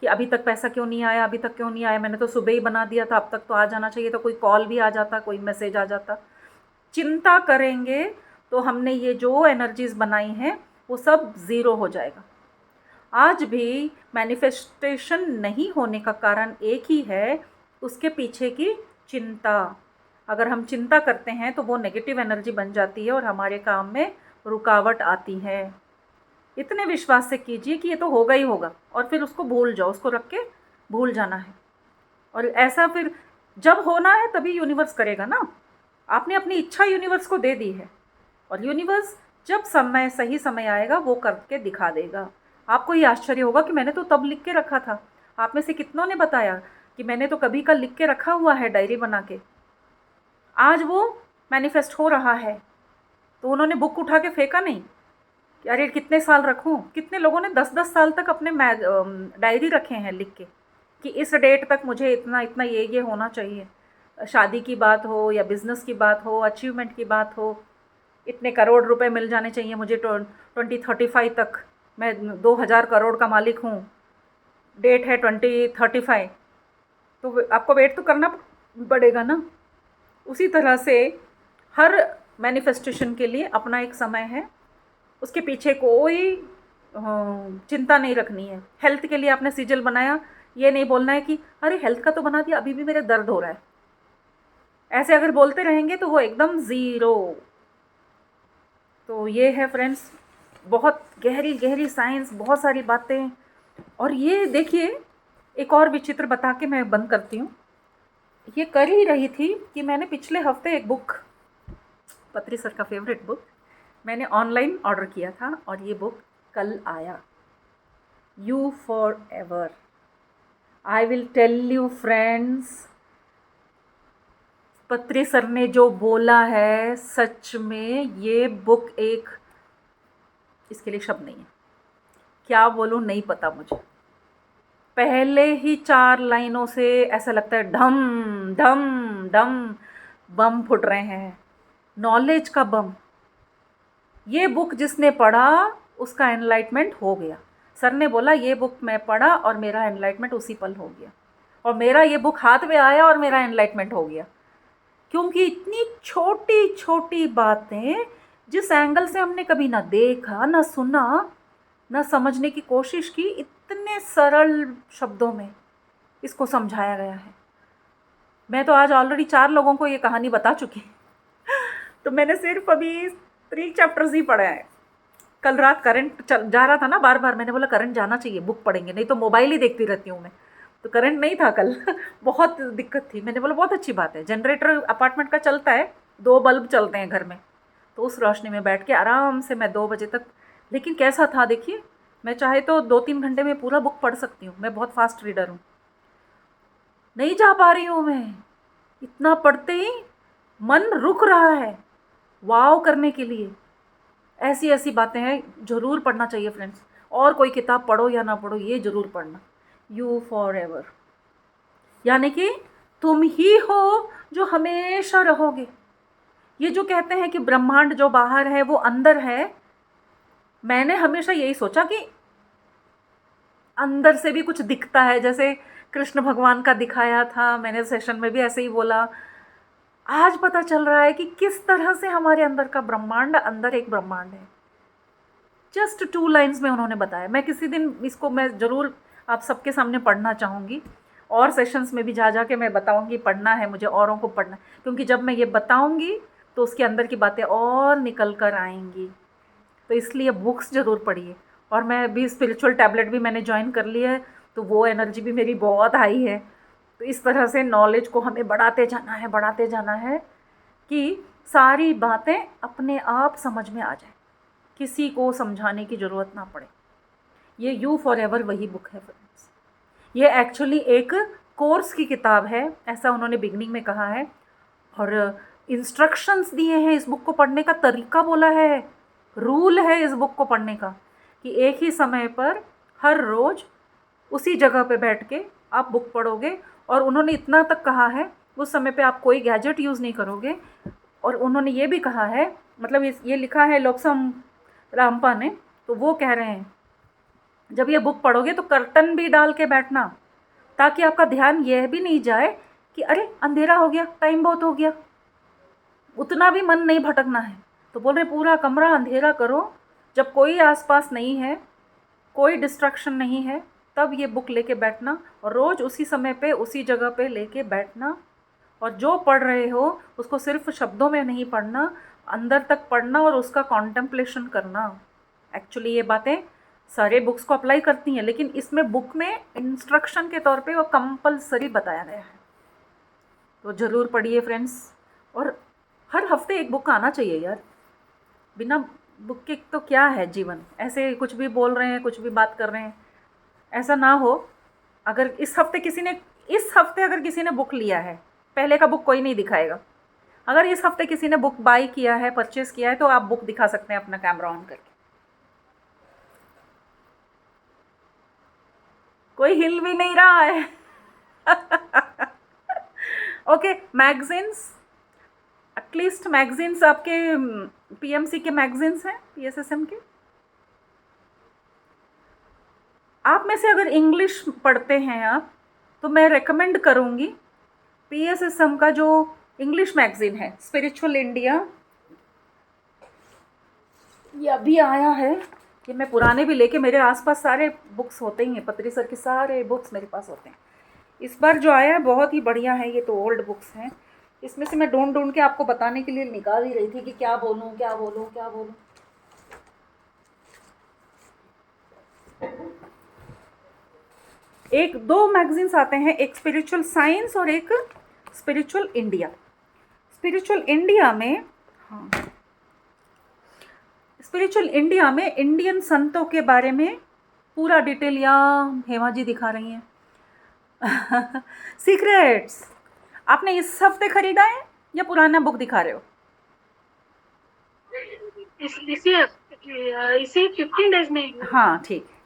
कि अभी तक पैसा क्यों नहीं आया, अभी तक क्यों नहीं आया, मैंने तो सुबह ही बना दिया था, अब तक तो आ जाना चाहिए, तो कोई कॉल भी आ जाता, कोई मैसेज आ जाता। चिंता करेंगे तो हमने ये जो एनर्जीज़ बनाई हैं वो सब ज़ीरो हो जाएगा। आज भी मैनिफेस्टेशन नहीं होने का कारण एक ही है, उसके पीछे की चिंता। अगर हम चिंता करते हैं तो वो नेगेटिव एनर्जी बन जाती है और हमारे काम में रुकावट आती है। इतने विश्वास से कीजिए कि ये तो होगा ही होगा, और फिर उसको भूल जाओ, उसको रख के भूल जाना है। और ऐसा फिर जब होना है तभी यूनिवर्स करेगा ना। आपने अपनी इच्छा यूनिवर्स को दे दी है, और यूनिवर्स जब समय सही समय आएगा वो करके दिखा देगा। आपको ये आश्चर्य होगा कि मैंने तो तब लिख के रखा था। आप में से कितनों ने बताया कि मैंने तो कभी का लिख के रखा हुआ है डायरी बना के। आज वो मैनिफेस्ट हो रहा है। तो उन्होंने बुक उठा के फेंका नहीं कि अरे कितने साल रखूं। कितने लोगों ने 10-10 साल तक अपने डायरी रखे हैं लिख के कि इस डेट तक मुझे इतना इतना ये होना चाहिए। शादी की बात हो या बिज़नेस की बात हो, अचीवमेंट की बात हो, इतने करोड़ रुपए मिल जाने चाहिए मुझे 2035 तक, मैं 2000 करोड़ का मालिक हूँ, डेट है 2035। तो आपको वेट तो करना पड़ेगा ना। उसी तरह से हर मैनिफेस्टेशन के लिए अपना एक समय है, उसके पीछे कोई चिंता नहीं रखनी है। हेल्थ के लिए आपने सीजल बनाया, ये नहीं बोलना है कि अरे हेल्थ का तो बना दिया, अभी भी मेरे दर्द हो रहा है। ऐसे अगर बोलते रहेंगे तो वो एकदम ज़ीरो। तो ये है फ्रेंड्स, बहुत गहरी गहरी साइंस, बहुत सारी बातें। और ये देखिए, एक और विचित्र बता के मैं बंद करती हूँ। ये कर ही रही थी कि मैंने पिछले हफ्ते एक बुक, पत्री सर का फेवरेट बुक, मैंने ऑनलाइन ऑर्डर किया था और ये बुक कल आया, you for ever. I will tell you friends, Patri sir ने जो बोला है सच में, ये बुक एक, इसके लिए शब्द नहीं है, क्या बोलूँ नहीं पता मुझे। पहले ही 4 लाइनों से ऐसा लगता है ढम ढम ढम बम फुट रहे हैं, नॉलेज का बम। ये बुक जिसने पढ़ा उसका एनलाइटमेंट हो गया। सर ने बोला ये बुक मैं पढ़ा और मेरा एनलाइटमेंट उसी पल हो गया। और मेरा ये बुक हाथ में आया और मेरा एनलाइटमेंट हो गया, क्योंकि इतनी छोटी छोटी बातें जिस एंगल से हमने कभी ना देखा, ना सुना, ना समझने की कोशिश की, इतने सरल शब्दों में इसको समझाया गया है। मैं तो आज ऑलरेडी 4 लोगों को ये कहानी बता चुकी। तो मैंने सिर्फ अभी 3 चैप्टर्स ही पढ़े हैं। कल रात करंट जा रहा था ना, बार बार मैंने बोला करंट जाना चाहिए, बुक पढ़ेंगे, नहीं तो मोबाइल ही देखती रहती हूँ मैं। तो करंट नहीं था कल बहुत दिक्कत थी। मैंने बोला बहुत अच्छी बात है, जनरेटर अपार्टमेंट का चलता है, 2 बल्ब चलते हैं घर में, तो उस रोशनी में बैठ के आराम से मैं 2 बजे तक। लेकिन कैसा था देखिए, मैं चाहे तो 2-3 घंटे में पूरा बुक पढ़ सकती हूँ, मैं बहुत फास्ट रीडर हूँ। नहीं जा पा रही हूँ मैं, इतना पढ़ते ही मन रुक रहा है वाव करने के लिए। ऐसी ऐसी बातें हैं, ज़रूर पढ़ना चाहिए फ्रेंड्स। और कोई किताब पढ़ो या ना पढ़ो, ये ज़रूर पढ़ना, यू फॉर एवर, यानी कि तुम ही हो जो हमेशा रहोगे। ये जो कहते हैं कि ब्रह्मांड जो बाहर है वो अंदर है, मैंने हमेशा यही सोचा कि अंदर से भी कुछ दिखता है, जैसे कृष्ण भगवान का दिखाया था, मैंने सेशन में भी ऐसे ही बोला। आज पता चल रहा है कि किस तरह से हमारे अंदर का ब्रह्मांड, अंदर एक ब्रह्मांड है। जस्ट 2 लाइन्स में उन्होंने बताया। मैं किसी दिन इसको मैं ज़रूर आप सबके सामने पढ़ना चाहूँगी, और सेशंस में भी जा के मैं बताऊँगी, पढ़ना है मुझे, औरों को पढ़ना, क्योंकि जब मैं ये बताऊँगी तो उसके अंदर की बातें और निकल कर आएंगी। तो इसलिए बुक्स ज़रूर पढ़िए। और मैं भी स्पिरिचुअल टैबलेट भी मैंने ज्वाइन कर लिया है, तो वो एनर्जी भी मेरी बहुत हाई है। तो इस तरह से नॉलेज को हमें बढ़ाते जाना है कि सारी बातें अपने आप समझ में आ जाए, किसी को समझाने की ज़रूरत ना पड़े। ये यू फॉर एवर वही बुक है फ्रेंड्स। ये एक्चुअली एक कोर्स की किताब है, ऐसा उन्होंने बिगनिंग में कहा है। और इंस्ट्रक्शंस दिए हैं, इस बुक को पढ़ने का तरीका बोला है, रूल है इस बुक को पढ़ने का, कि एक ही समय पर हर रोज़ उसी जगह पे बैठ के आप बुक पढ़ोगे। और उन्होंने इतना तक कहा है, उस समय पे आप कोई गैजेट यूज़ नहीं करोगे। और उन्होंने ये भी कहा है, मतलब ये लिखा है लोकसम रामपा ने, तो वो कह रहे हैं जब ये बुक पढ़ोगे तो कर्टन भी डाल के बैठना, ताकि आपका ध्यान यह भी नहीं जाए कि अरे अंधेरा हो गया, टाइम बहुत हो गया, उतना भी मन नहीं भटकना है। तो बोल रहे पूरा कमरा अंधेरा करो, जब कोई आसपास नहीं है, कोई डिस्ट्रैक्शन नहीं है, तब ये बुक लेके बैठना, और रोज़ उसी समय पे उसी जगह पे लेके बैठना। और जो पढ़ रहे हो उसको सिर्फ शब्दों में नहीं पढ़ना, अंदर तक पढ़ना और उसका कॉन्टेम्पलेशन करना। एक्चुअली ये बातें सारे बुक्स को अप्लाई करती हैं, लेकिन इसमें बुक में इंस्ट्रक्शन के तौर पे वो कंपलसरी बताया गया है। तो ज़रूर पढ़िए फ्रेंड्स। और हर हफ्ते एक बुक आना चाहिए यार, बिना बुक के तो क्या है जीवन, ऐसे कुछ भी बोल रहे हैं, कुछ भी बात कर रहे हैं, ऐसा ना हो। अगर इस हफ्ते अगर किसी ने बुक लिया है, पहले का बुक कोई नहीं दिखाएगा। अगर इस हफ्ते किसी ने बुक बाई किया है, परचेस किया है, तो आप बुक दिखा सकते हैं अपना कैमरा ऑन करके। कोई हिल भी नहीं रहा है। ओके, मैगजीन्स, एटलीस्ट मैगजीन्स आपके पीएमसी के मैगजीन्स हैं, पीएसएसएम के। आप में से अगर इंग्लिश पढ़ते हैं आप, तो मैं रेकमेंड करूँगी पीएसएसएम का जो इंग्लिश मैगज़ीन है, स्पिरिचुअल इंडिया। ये अभी आया है, कि मैं पुराने भी लेके, मेरे आसपास सारे बुक्स होते ही हैं, पत्री सर के सारे बुक्स मेरे पास होते हैं। इस बार जो आया है बहुत ही बढ़िया है। ये तो ओल्ड बुक्स हैं, इसमें से मैं ढूंढ के आपको बताने के लिए निकाल ही रही थी कि क्या बोलूँ क्या बोलूँ क्या बोलूँ। एक दो मैगजीन्स आते हैं, एक स्पिरिचुअल साइंस और एक स्पिरिचुअल इंडिया। स्पिरिचुअल इंडिया में, हाँ, स्पिरिचुअल इंडिया में इंडियन संतों के बारे में पूरा डिटेल, या हेमा जी दिखा रही हैं। सीक्रेट्स आपने इस हफ्ते खरीदा है या पुराना बुक दिखा रहे हो? इसी 15 डेज में। हाँ ठीक है।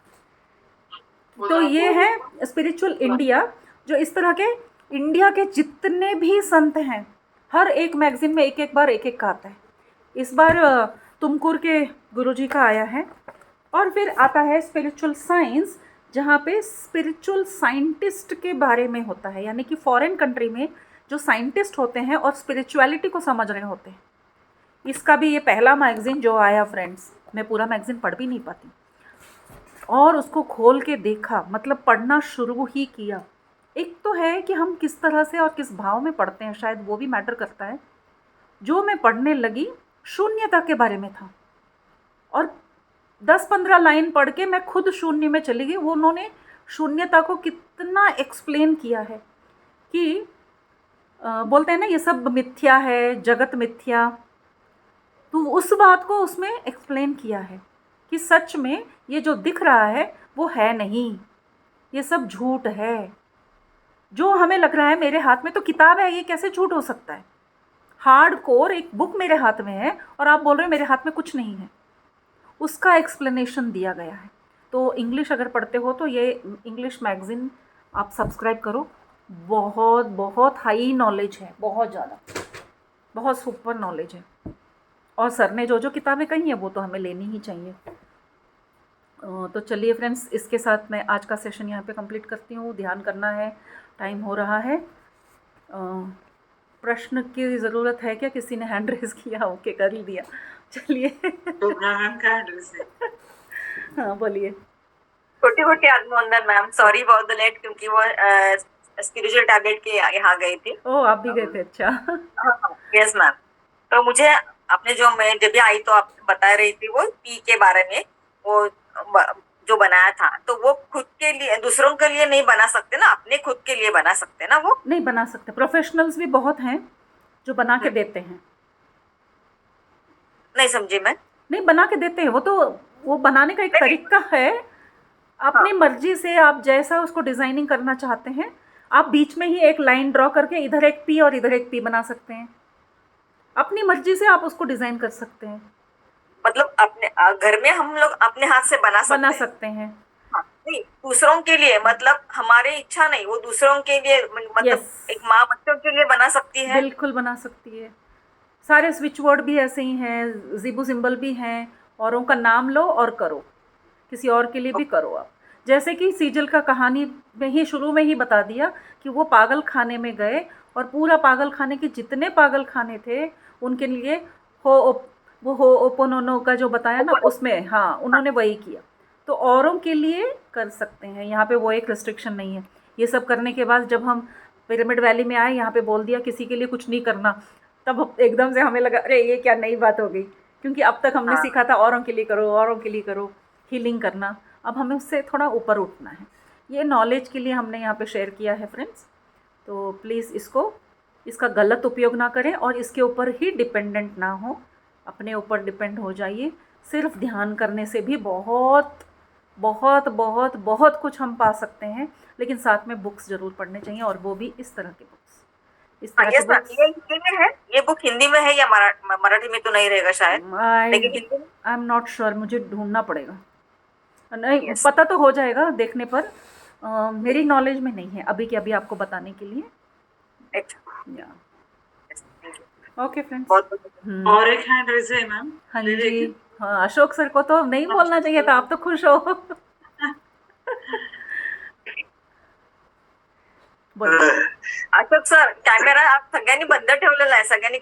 तो ये है स्पिरिचुअल इंडिया, जो इस तरह के इंडिया के जितने भी संत हैं, हर एक मैगजीन में एक एक बार एक एक का आता है। इस बार तुमकुर के गुरुजी का आया है। और फिर आता है स्पिरिचुअल साइंस, जहाँ पे स्पिरिचुअल साइंटिस्ट के बारे में होता है, यानी कि फॉरेन कंट्री में जो साइंटिस्ट होते हैं और स्पिरिचुअलिटी को समझ रहे होते हैं। इसका भी ये पहला मैगज़ीन जो आया फ्रेंड्स, मैं पूरा मैगज़ीन पढ़ भी नहीं पाती, और उसको खोल के देखा, मतलब पढ़ना शुरू ही किया। एक तो है कि हम किस तरह से और किस भाव में पढ़ते हैं, शायद वो भी मैटर करता है। जो मैं पढ़ने लगी शून्यता के बारे में था, और 10-15 लाइन पढ़ के मैं खुद शून्य में चली गई। वो उन्होंने शून्यता को कितना एक्सप्लेन किया है कि बोलते हैं ना, ये सब मिथ्या है, जगत मिथ्या। तो उस बात को उसमें एक्सप्लेन किया है कि सच में ये जो दिख रहा है वो है नहीं, ये सब झूठ है। जो हमें लग रहा है मेरे हाथ में तो किताब है, ये कैसे झूठ हो सकता है? हार्ड कोर एक बुक मेरे हाथ में है और आप बोल रहे हो मेरे हाथ में कुछ नहीं है। उसका एक्सप्लेनेशन दिया गया है। तो इंग्लिश अगर पढ़ते हो तो ये इंग्लिश मैगज़ीन आप सब्सक्राइब करो। बहुत बहुत हाई नॉलेज है, बहुत ज़्यादा, बहुत सुपर नॉलेज है। और सर ने जो जो किताबें कही हैं वो तो हमें लेनी ही चाहिए। तो चलिए फ्रेंड्स, इसके साथ मैं आज का सेशन यहाँ पे कंप्लीट करती हूँ। ध्यान करना है, टाइम हो रहा है। प्रश्न की ज़रूरत है क्या? किसी ने हैंड रेस किया? ओके, कर ही दिया। चलिए। तो मैम का एड्रेस है। हाँ बोलिए। छोटी छोटी आत्मवंदन ma'am, sorry for the late, क्योंकि वो स्पिरिचुअल टैबलेट के यहाँ गई थी। ओह, आप भी गए थे? अच्छा। Yes ma'am. तो मुझे आपने जो, मैं जब भी आई तो आप बता रही थी वो टी के बारे में, वो जो बनाया था, तो वो खुद के लिए, दूसरों के लिए नहीं बना सकते ना, अपने खुद के लिए बना सकते ना? वो नहीं बना सकते, प्रोफेशनल्स भी बहुत हैं जो बना के देते हैं। नहीं समझी मैं। नहीं, बना के देते हैं वो, तो वो बनाने का एक तरीका है। अपनी मर्जी से आप जैसा उसको डिज़ाइनिंग करना चाहते हैं, आप बीच में ही एक लाइन ड्रॉ करके इधर एक पी और इधर एक पी बना सकते हैं। अपनी मर्जी से आप उसको डिज़ाइन कर सकते हैं। मतलब अपने घर में हम लोग अपने हाथ से बना सकते हैं। हाँ, नहीं दूसरों के लिए, मतलब हमारे इच्छा नहीं, वो दूसरों के लिए, मतलब Yes. एक माँ बच्चों के लिए बना सकती है। बिल्कुल बना सकती है। सारे स्विच वर्ड भी ऐसे ही हैं, ज़ीबू सिंबल भी हैं, औरों का नाम लो और करो, किसी और के लिए भी करो आप। जैसे कि सीजल का कहानी में ही शुरू में ही बता दिया कि वो पागल खाने में गए और पूरा पागल खाने के जितने पागल खाने थे उनके लिए वो हो ओपोनोनो का जो बताया ना, उसमें हाँ उन्होंने वही किया। तो औरों के लिए कर सकते हैं, यहाँ पे वो एक रिस्ट्रिक्शन नहीं है। ये सब करने के बाद जब हम पिरामिड वैली में आए, यहाँ पे बोल दिया किसी के लिए कुछ नहीं करना, तब एकदम से हमें लगा अरे ये क्या नई बात हो गई, क्योंकि अब तक हमने सीखा था औरों के लिए करो, औरों के लिए करो, हीलिंग करना। अब हमें उससे थोड़ा ऊपर उठना है। ये नॉलेज के लिए हमने यहाँ पे शेयर किया है फ्रेंड्स। तो प्लीज़ इसका गलत उपयोग ना करें और इसके ऊपर ही डिपेंडेंट ना हो, अपने ऊपर डिपेंड हो जाइए। सिर्फ ध्यान करने से भी बहुत बहुत बहुत बहुत कुछ हम पा सकते हैं, लेकिन साथ में बुक्स ज़रूर पढ़ने चाहिए, और वो भी इस तरह की बुक्स, इस तरह ये की बुक्स। ये हिंदी में है, ये बुक हिंदी में है या मराठी में तो नहीं रहेगा शायद, लेकिन हिंदी में। आई एम नॉट श्योर, मुझे ढूंढना पड़ेगा, नहीं Yes. पता तो हो जाएगा देखने पर। मेरी नॉलेज में नहीं है अभी के अभी आपको बताने के लिए। अच्छा, या yes, thank you. Okay friends. बहुत बहुत और एक हैंड रेज है मैम। हाँ ले जी, लेंगे? हाँ अशोक सर को तो नहीं बोलना चाहिए था, आप तो खुश हो। बोलिए। अशोक सर, कॅमेरा सगळ्यांनी बंद ठेवलेला आहे, सगळ्यांनी